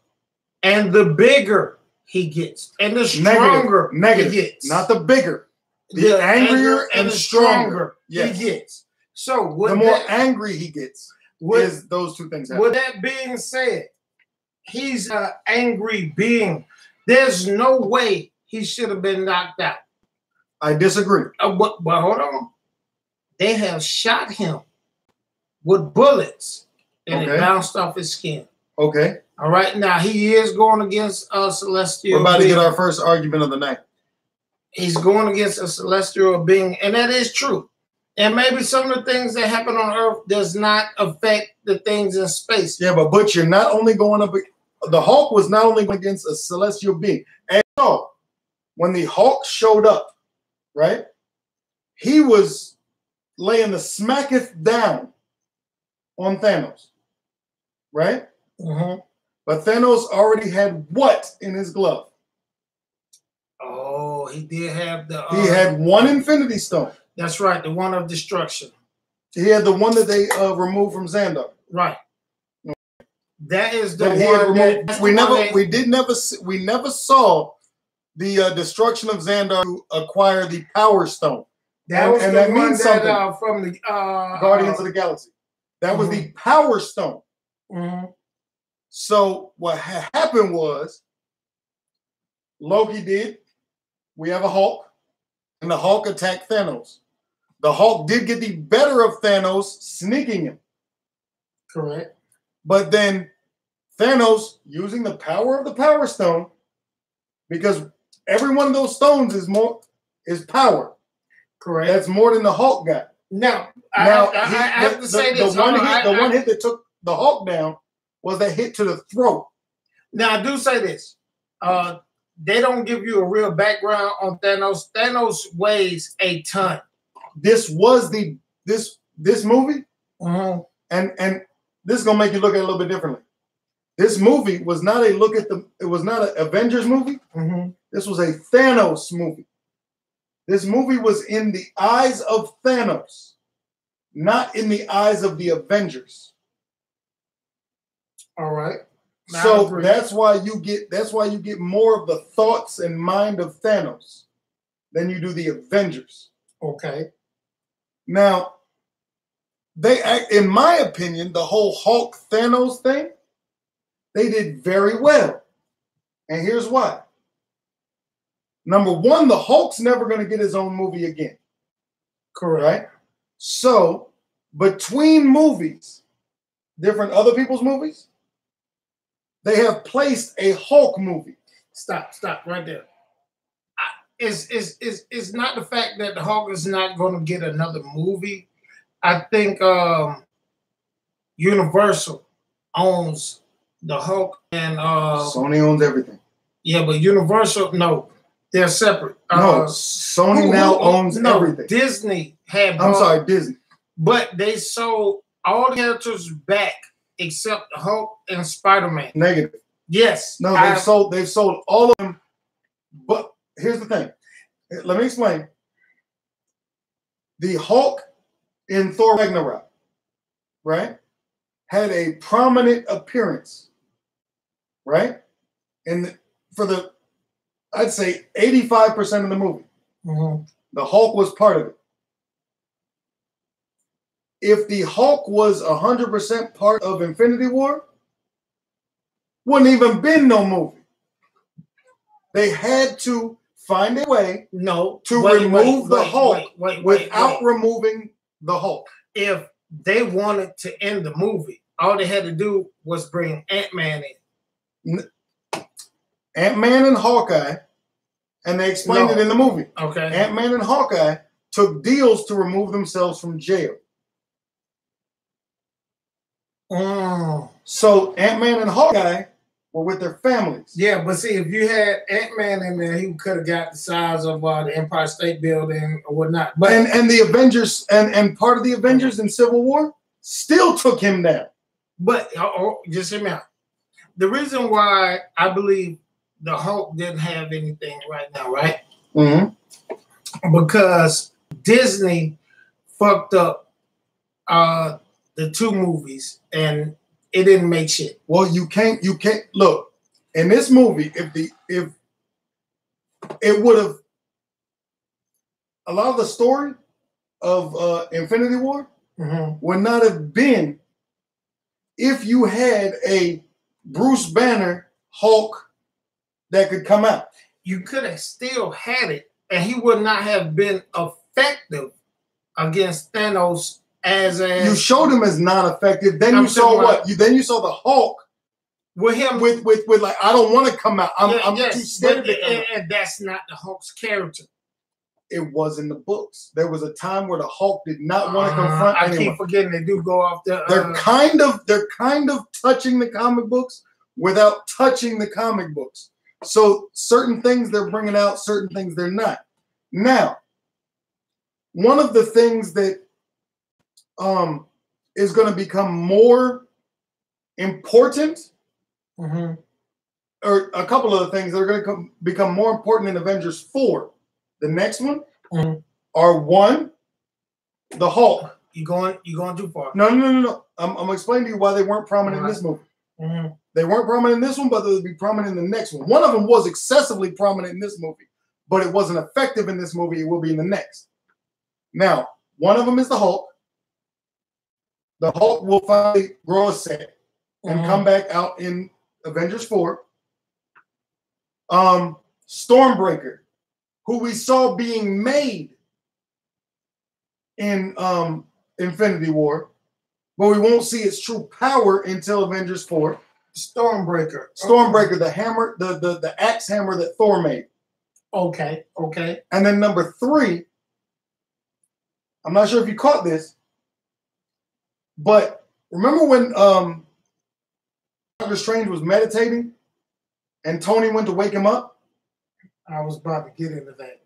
and the bigger he gets, and the stronger negative. he gets. Not the bigger. The angrier and stronger he gets. So the more angry he gets is those two things happen. With that being said, he's an angry being. There's no way he should have been knocked out. I disagree. But hold on. They have shot him with bullets and it bounced off his skin. Okay. All right. Now, he is going against a celestial We're about being. to get our first argument of the night. He's going against a celestial being, and that is true. And maybe some of the things that happen on Earth does not affect the things in space. Yeah, but you're not only going up. The Hulk was not only going against a celestial being. And so, when the Hulk showed up, right, he was laying the smacketh down on Thanos, right? Mm-hmm. But Thanos already had what in his glove? Oh, he did have the... he had one Infinity Stone. That's right, the one of destruction. He had the one that they removed from Xandar. Right. That is the one. We never saw the destruction of Xandar to acquire the Power Stone. That means something from the Guardians of the Galaxy. That was the Power Stone. Mm-hmm. So what happened was Loki did. We have a Hulk, and the Hulk attacked Thanos. The Hulk did get the better of Thanos, sneaking him. Correct. But then Thanos, using the power of the Power Stone, because every one of those stones is power. Correct. That's more than the Hulk got. I have to say this. The one hit that took the Hulk down was that hit to the throat. Now I do say this. They don't give you a real background on Thanos. Thanos weighs a ton. This was this movie, mm-hmm. and this is gonna make you look at it a little bit differently. This movie was not a look at the. It was not an Avengers movie. Mm-hmm. This was a Thanos movie. This movie was in the eyes of Thanos, not in the eyes of the Avengers. All right. Now so that's why you get more of the thoughts and mind of Thanos than you do the Avengers. Okay. Now, in my opinion, the whole Hulk Thanos thing, they did very well. And here's why. Number one, the Hulk's never going to get his own movie again. Correct. Right? So, between movies, different other people's movies, they have placed a Hulk movie. Stop right there. It's not the fact that the Hulk is not going to get another movie. I think Universal owns the Hulk and Sony owns everything. Yeah, but Universal, no, they're separate. No, Sony now owns everything. Disney had. I'm sorry, Disney. But they sold all the characters back except the Hulk and Spider-Man. Negative. Yes. No, they've sold all of them. But here's the thing. Let me explain. The Hulk in Thor Ragnarok, right, had a prominent appearance, right? I'd say 85% of the movie. Mm-hmm. The Hulk was part of it. If the Hulk was 100% part of Infinity War, wouldn't even been no movie. They had to find a way to remove the Hulk without removing the Hulk. If they wanted to end the movie, all they had to do was bring Ant-Man in. Ant-Man and Hawkeye, and they explained it in the movie. Okay. Ant-Man and Hawkeye took deals to remove themselves from jail. So Ant-Man and Hawkeye were with their families. Yeah, but see, if you had Ant-Man in there, he could have got the size of the Empire State Building or whatnot. But and the Avengers and part of the Avengers in Civil War still took him down. But just hear me out. The reason why I believe the Hulk didn't have anything right now, right? Mm-hmm. Because Disney fucked up the 2 movies and it didn't make shit. Well, you can't look in this movie. If it would have allowed the story of Infinity War would not have been if you had a Bruce Banner Hulk that could come out. You could have still had it, and he would not have been effective against Thanos as you showed him as not effective. Then you saw what? Then you saw the Hulk with him with like, I don't want to come out. I'm too scared to come out. And that's not the Hulk's character. It was in the books. There was a time where the Hulk did not want to confront anyone. I keep forgetting they do go off the. They're kind of touching the comic books without touching the comic books. So certain things they're bringing out, certain things they're not. Now, one of the things that is going to become more important, or a couple of the things that are going to become more important in Avengers 4. The next one are one, the Hulk. You going too far. No. I'm explaining to you why they weren't prominent in this movie. They weren't prominent in this one, but they'll be prominent in the next one. One of them was excessively prominent in this movie, but it wasn't effective in this movie. It will be in the next. Now, one of them is the Hulk. The Hulk will finally grow a set and come back out in Avengers 4. Stormbreaker, who we saw being made in Infinity War, but we won't see its true power until Avengers 4. Stormbreaker, the hammer, the axe hammer that Thor made. Okay. And then number 3, I'm not sure if you caught this, but remember when Doctor Strange was meditating and Tony went to wake him up? I was about to get into that.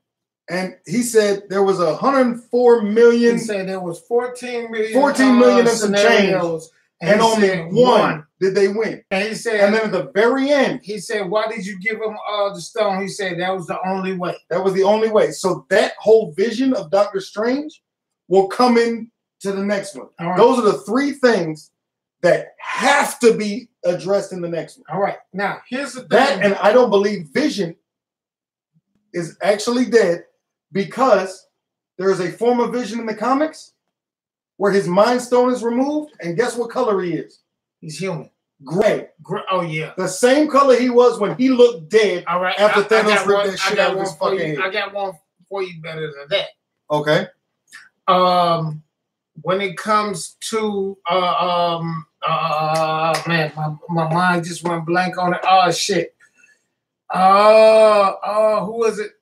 And he said there was 104 million. He said there was 14 million. 14 million and some change. And only one did they win. And he said, and then at the very end, he said, "Why did you give him the stone?" He said that was the only way. That was the only way. So that whole vision of Doctor Strange will come in to the next one. All right. Those are the 3 things that have to be addressed in the next one. All right. Now, here's the thing. That, and I don't believe Vision is actually dead because there is a form of Vision in the comics where his Mind Stone is removed, and guess what color he is? He's human. Gray. Oh, yeah. The same color he was when he looked dead. All right. After Thanos ripped that shit out of his fucking head. I got one for you better than that. Okay. When it comes to man, my mind just went blank on it. Oh shit. Who was it?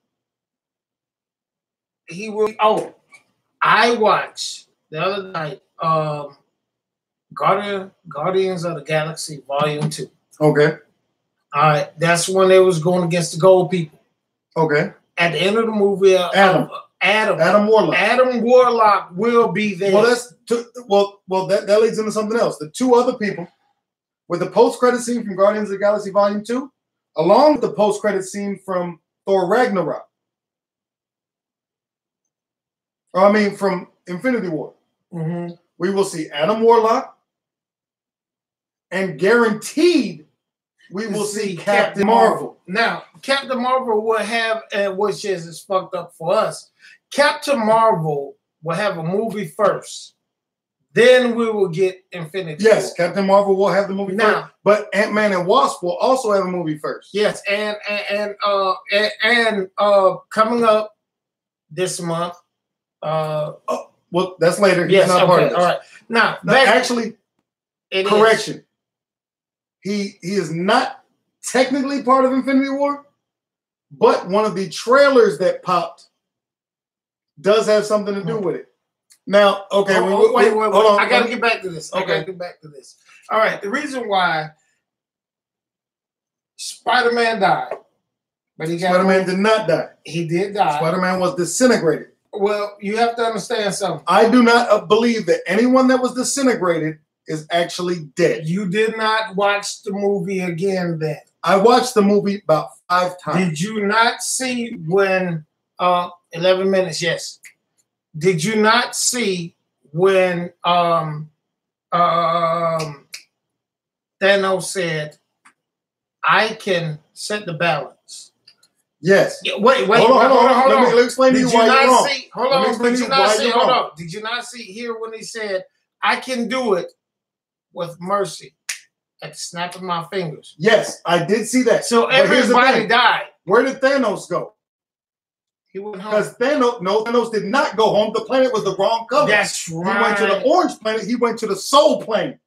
I watched the other night Guardians of the Galaxy Volume 2. Okay. All right, that's when they was going against the Gold People. Okay. At the end of the movie, Adam Warlock. Adam Warlock will be there. Well, that leads into something else. The 2 other people with the post-credit scene from Guardians of the Galaxy Volume 2, along with the post-credit scene from Thor Ragnarok. From Infinity War. We will see Adam Warlock, and guaranteed we will see Captain Marvel. Now, Captain Marvel will have, which is fucked up for us, Captain Marvel will have a movie first. Then we will get Infinity War. Yes, Captain Marvel will have the movie first. But Ant-Man and Wasp will also have a movie first. Yes, and coming up this month. Well, that's later. He's yes, not part of this. All right. Now, actually, correction. He is not technically part of Infinity War, but one of the trailers that popped does have something to do with it. Now, okay. Wait. Hold on. I got to get back to this. Okay. All right. The reason why Spider-Man died, but Spider-Man did not die. He did die. Spider-Man was disintegrated. Well, you have to understand something. I do not believe that anyone that was disintegrated is actually dead. You did not watch the movie again then. I watched the movie about 5 times. Did you not see when 11 minutes, yes. Did you not see when Thanos said, I can set the balance? Yes. Yeah, wait. Hold on. Let me explain to you why you're wrong. Hold on. Did you not see? Hold on. Did you not see here when he said, I can do it with mercy at the snap of my fingers? Yes, I did see that. So everybody died. Where did Thanos go? He went home. Because Thanos did not go home. The planet was the wrong color. That's right. He went to the orange planet. He went to the soul plane,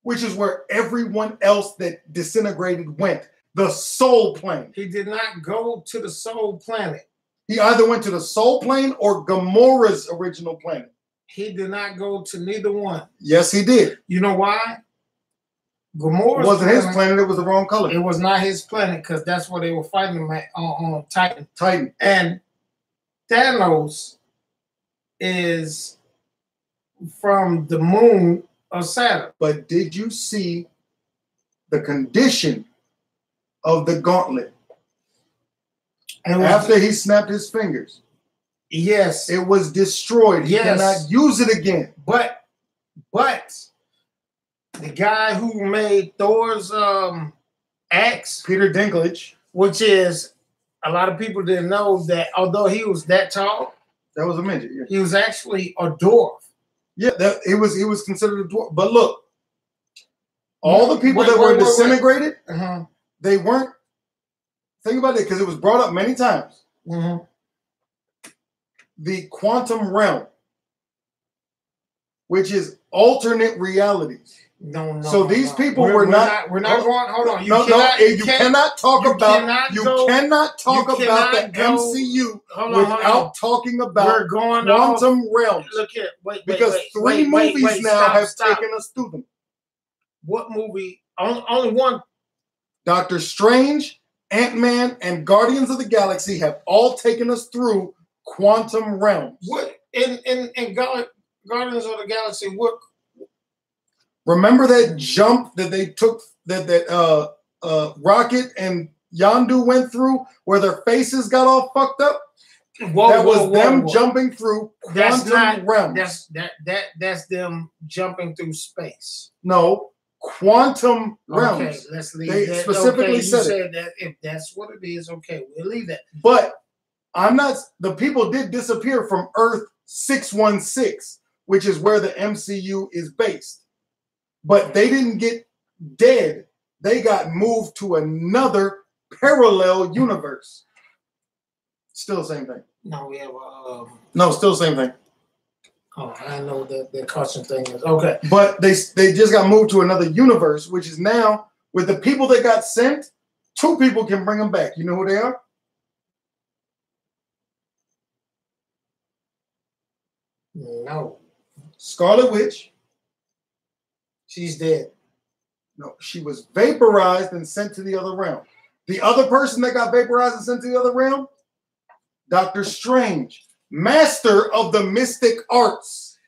which is where everyone else that disintegrated went. The soul plane. He did not go to the soul planet. He either went to the soul plane or Gamora's original planet. He did not go to neither one. Yes, he did. You know why? Gamora's wasn't his planet. It was the wrong color. It was not his planet because that's where they were fighting him at, on Titan. Titan. And Thanos is from the moon of Saturn. But did you see the condition of the gauntlet after he snapped his fingers? Yes. It was destroyed. He cannot use it again. But the guy who made Thor's axe, Peter Dinklage, which is, a lot of people didn't know that although he was that tall, that was a midget. Yeah. He was actually a dwarf. Yeah, he was considered a dwarf. But look, all the people that were disintegrated, they weren't. Think about it, because it was brought up many times. The quantum realm, which is alternate realities. No. So these people were not. We're not going. Hold on. You cannot talk about the MCU without talking about quantum realms. Look here, because three movies now have taken us through them. What movie? Only one. Doctor Strange, Ant-Man, and Guardians of the Galaxy have all taken us through quantum realms. What in Guardians of the Galaxy? What? Remember that jump that they took that Rocket and Yondu went through, where their faces got all fucked up? That was them jumping through quantum realms. That's them jumping through space. No, quantum realms. Okay, let's leave they that. Specifically said that. If that's what it is, okay, we'll leave that. But I'm not. The people did disappear from Earth 616, which is where the MCU is based. But they didn't get dead. They got moved to another parallel universe. Still the same thing. No, we have no, still the same thing. Oh, I know that the caution thing is okay. But they just got moved to another universe, which is now with the people that got sent. 2 people can bring them back. You know who they are? No. Scarlet Witch. She's dead. No, she was vaporized and sent to the other realm. The other person that got vaporized and sent to the other realm, Doctor Strange, master of the mystic arts.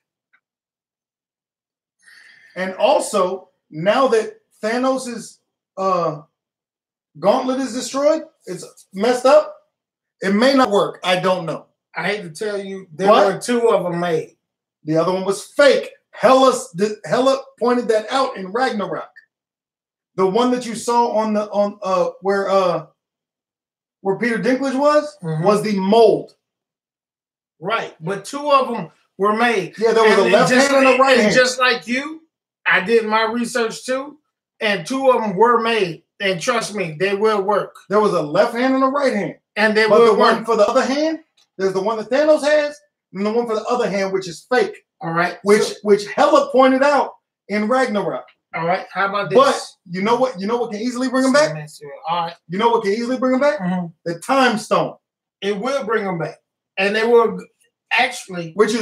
And also, now that Thanos' gauntlet is destroyed, it's messed up, it may not work. I don't know. I hate to tell you, there were 2 of them made. The other one was fake. Hela pointed that out in Ragnarok. The one that you saw where Peter Dinklage was the mold. Right, but 2 of them were made. Yeah, there was a left hand and a right hand. Just like you, I did my research too, and 2 of them were made. And trust me, they will work. There was a left hand and a right hand, and they will work. One for the other hand, there's the one that Thanos has, and the one for the other hand, which is fake. All right, which Hela pointed out in Ragnarok. All right, how about this? But you know what? You know what can easily bring them back? All right. You know what can easily bring them back? The Time Stone. It will bring them back, and they will actually. Which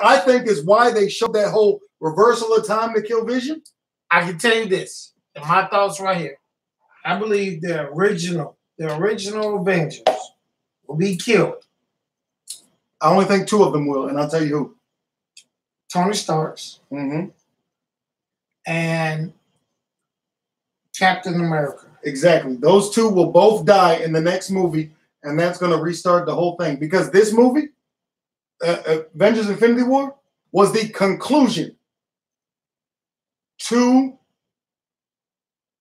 I think is why they showed that whole reversal of time to kill Vision. I can tell you this, and my thoughts right here. I believe the original Avengers will be killed. I only think 2 of them will, and I'll tell you who. Tony Stark's, and Captain America. Exactly. Those two will both die in the next movie, and that's going to restart the whole thing. Because this movie, Avengers Infinity War, was the conclusion to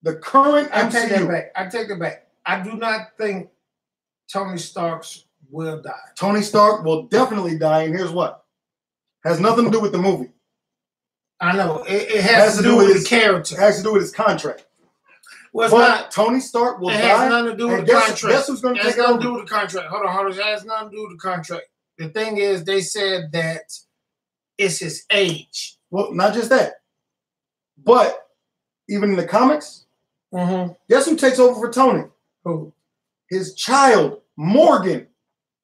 the current MCU. I take that back. I do not think Tony Stark's will die. Tony Stark will definitely die, and here's what. Has nothing to do with the movie. I know. It has to do with the character. It has to do with his contract. Well, but Tony Stark will die. It has nothing to do with the contract. Guess who's going to take over? It has nothing to do with the contract. Hold on. It has nothing to do with the contract. The thing is, they said that it's his age. Well, not just that. But even in the comics, guess who takes over for Tony? Who? His child, Morgan.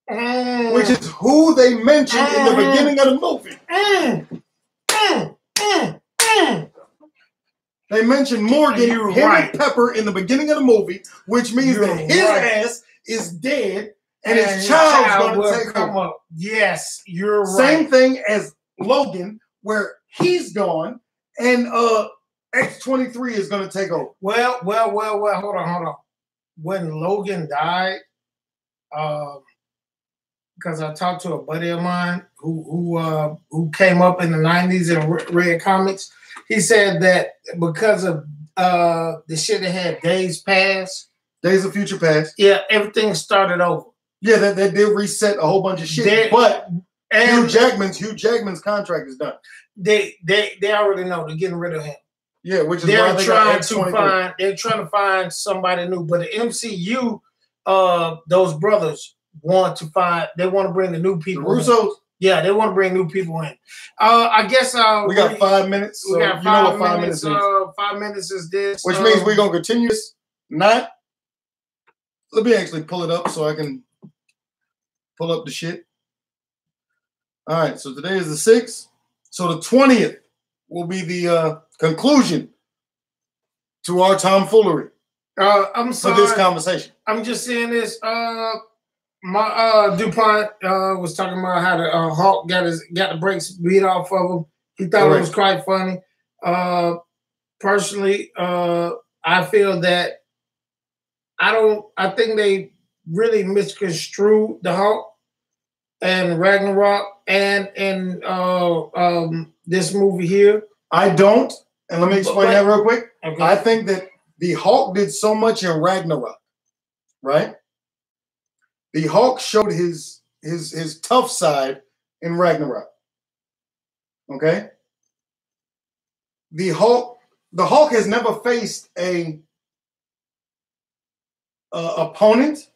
Which is who they mentioned in the beginning of the movie. They mentioned Morgan, and Pepper in the beginning of the movie, which means that his ass is dead and his child's going to take over. Yes, you're right. Same thing as Logan, where he's gone, and X-23 is going to take over. Well, hold on. When Logan died, because I talked to a buddy of mine who came up in the 90s and read comics. He said that because of the shit that had Days of Future Past. Yeah, everything started over. Yeah, they did reset a whole bunch of shit. But Hugh Jackman's contract is done. They already know they're getting rid of him. Yeah, which is why they're trying to find somebody new. But the MCU, those brothers want to bring the new people. The Russos? Yeah, they want to bring new people in. I guess we got 5 minutes. We got 5 minutes. 5 minutes is this. Which means we're gonna continue this. Let me actually pull it up so I can pull up the shit. All right, so today is the 6th. So the 20th will be the conclusion to our tomfoolery. I'm sorry for this conversation. I'm just saying this. My DuPont was talking about how the Hulk got the brakes beat off of him. He thought it was quite funny. Personally, I feel that I think they really misconstrued the Hulk and Ragnarok and this movie here. I don't, and let me explain that real quick. Okay. I think that the Hulk did so much in Ragnarok, right? The Hulk showed his tough side in Ragnarok. Okay? The Hulk has never faced a opponent,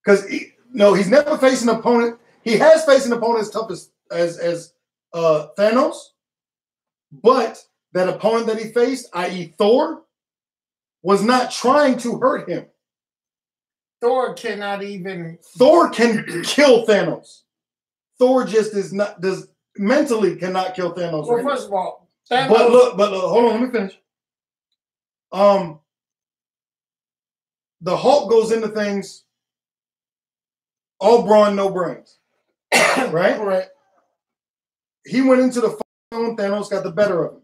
because he's never faced an opponent. He has faced an opponent as tough as Thanos, but that opponent that he faced, i.e. Thor, was not trying to hurt him. Thor cannot even. Thor can kill Thanos. Thor just mentally cannot kill Thanos. Well, first of all, Thanos. But look, hold on, let me finish. The Hulk goes into things all brawn, no brains. Right? Right. He went into the fight, Thanos got the better of him.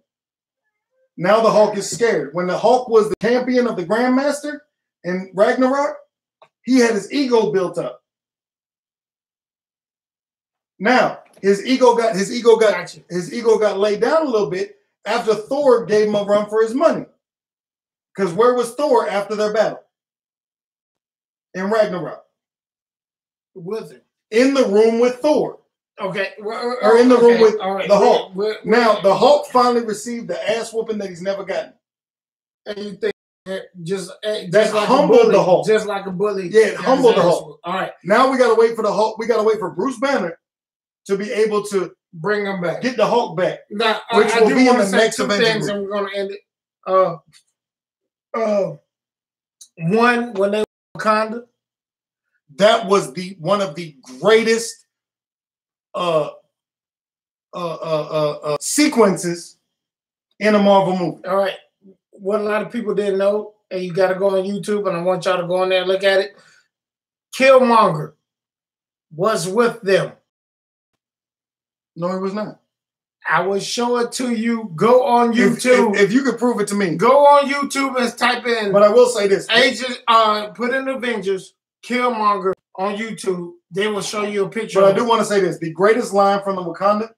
Now the Hulk is scared. When the Hulk was the champion of the Grandmaster in Ragnarok, he had his ego built up. Now his ego got laid down a little bit after Thor gave him a run for his money. Because where was Thor after their battle? In Ragnarok. Was it? In the room with Thor. Okay. Or in the room with the Hulk. Now the Hulk finally received the ass whooping that he's never gotten. And you think just that like humbled the Hulk. Just like a bully. Yeah, it humbled the Hulk. All right. Now we gotta wait for the Hulk. We gotta wait for Bruce Banner to be able to bring him back. Get the Hulk back. Now, which I will do be want in to the say next two things, and we're gonna end it. One, when they were Wakanda. That was one of the greatest sequences in a Marvel movie. All right. What a lot of people didn't know, and you got to go on YouTube, and I want y'all to go on there and look at it. Killmonger was with them. No, he was not. I will show it to you. Go on YouTube. If you could prove it to me. Go on YouTube and type in. But I will say this. Agent, put in Avengers, Killmonger on YouTube. They will show you a picture. But I do want to say this. The greatest line from the Wakanda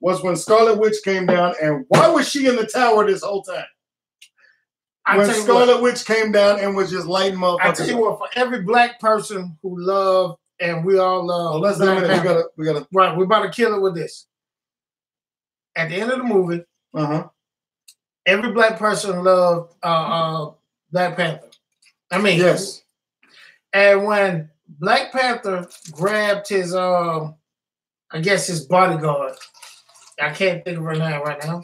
was when Scarlet Witch came down. And why was she in the tower this whole time? When Scarlet Witch came down and was just lighting motherfuckers. I tell you what, for every black person who love, and we all love. Oh, let's do it. We gotta. Right, we're about to kill it with this. At the end of the movie, every black person loved Black Panther. I mean, yes. And when Black Panther grabbed his, I guess his bodyguard, I can't think of her name right now.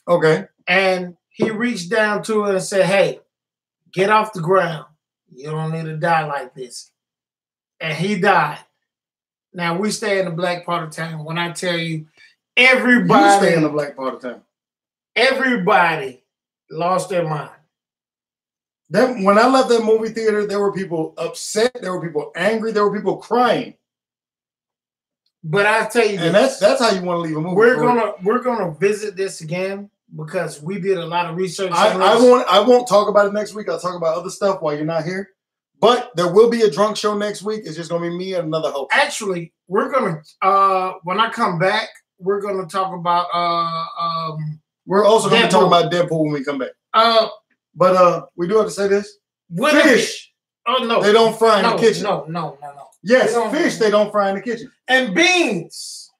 Okay. And he reached down to her and said, "Hey, get off the ground. You don't need to die like this." And he died. Now we stay in the black part of town. When I tell you, everybody you stay in the black part of town. Everybody lost their mind. When I left that movie theater, there were people upset. There were people angry. There were people crying. But I tell you, and that's how you want to leave a movie. We're gonna visit this again because we did a lot of research. I won't talk about it next week. I'll talk about other stuff while you're not here. But there will be a drunk show next week. It's just gonna be me and another host. Actually, we're gonna when I come back, we're gonna talk about we're also gonna be talking about Deadpool when we come back. But we do have to say this. Fish. Oh no. They don't fry in the kitchen. No. Yes, fish they don't fry in the kitchen. And beans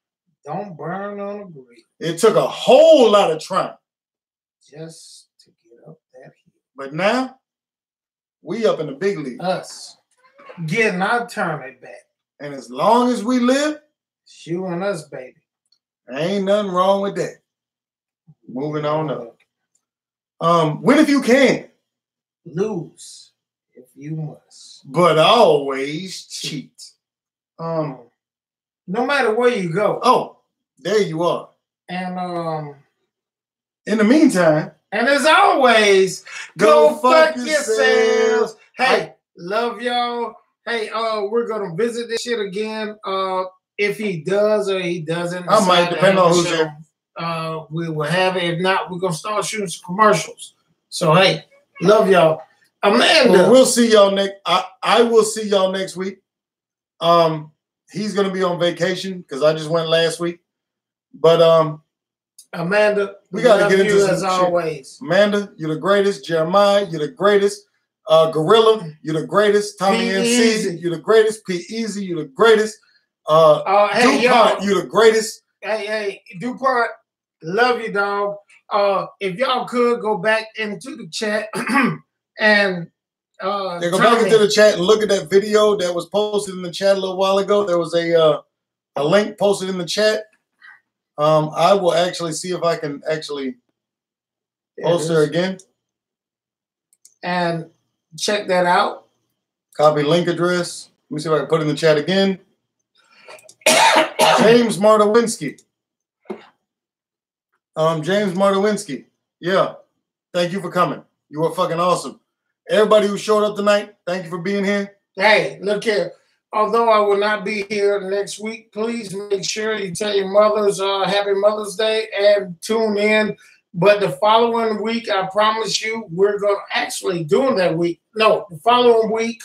don't burn on the grill. It took a whole lot of trying. Just to get up that hill. But now we up in the big league. Us getting our tournament back. And as long as we live, it's you and us, baby. Ain't nothing wrong with that. Moving on up. Win if you can. Lose if you must. But always cheat. No matter where you go. Oh, there you are. And in the meantime. And as always, go fuck yourselves. Hey, love y'all. Hey, we're gonna visit this shit again. If he does or he doesn't. I might, depend on who's there. We will have it. If not, we're gonna start shooting some commercials. So hey, love y'all. Amanda. Well, we'll see y'all next. I will see y'all next week. He's gonna be on vacation because I just went last week. But Amanda, we gotta get into some as always. Shit. Amanda, you're the greatest. Jeremiah, you're the greatest. Gorilla, you're the greatest. Tommy MC, you're the greatest. P Easy, you're the greatest. Hey, DuPont, you're the greatest. Hey, DuPont, love you, dog. If y'all could go back into the chat and go back into the chat and look at that video that was posted in the chat a little while ago. There was a link posted in the chat. I will actually see if I can actually post her again. And check that out. Copy link address. Let me see if I can put it in the chat again. James Martowinski. James Martowinski. Yeah. Thank you for coming. You were fucking awesome. Everybody who showed up tonight, thank you for being here. Hey, look here. Although I will not be here next week, please make sure you tell your mothers Happy Mother's Day and tune in. But the following week, I promise you, we're going to actually doing that week. No, the following week,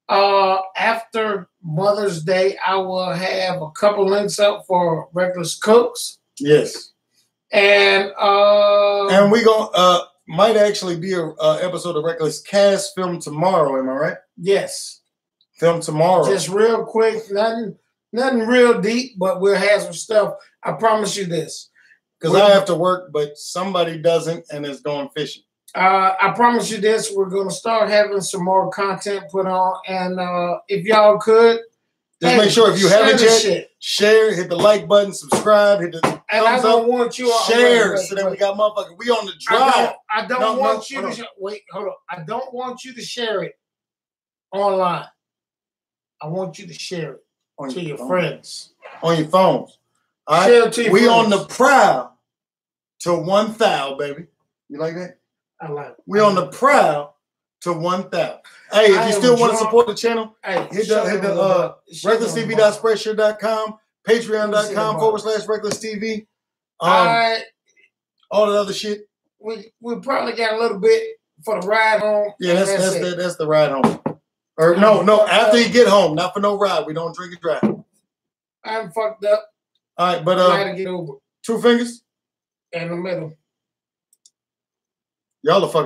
after Mother's Day, I will have a couple links up for Reckless Cooks. Yes. And we gonna might actually be a episode of Reckless Cast filmed tomorrow. Am I right? Yes. Film tomorrow. Just real quick, nothing real deep, but we'll have some stuff. I promise you this. Because I have to work, but somebody doesn't and is going fishing. I promise you this. We're going to start having some more content put on. And if y'all could. Just make sure if you haven't yet, share, hit the like button, subscribe, hit the thumbs I don't up, want you share so that we got motherfuckers. We on the drive. I don't want you to wait, hold on. I don't want you to share it online. I want you to share it to your friends. On your phones. All right. We friends. On the prowl to 1,000, baby. You like that? I like it. We on the prowl to 1,000. Hey, if you still want to support the channel, hit the recklesstv.spreadshirt.com, patreon.com/recklesstv. Alright. All the other shit. We probably got a little bit for the ride home. Yeah, that's the ride home. Or no, after you get home, not for no ride. We don't drink and drive. I'm fucked up. All right, but I had to get over. 2 fingers In the middle. Y'all are fucking.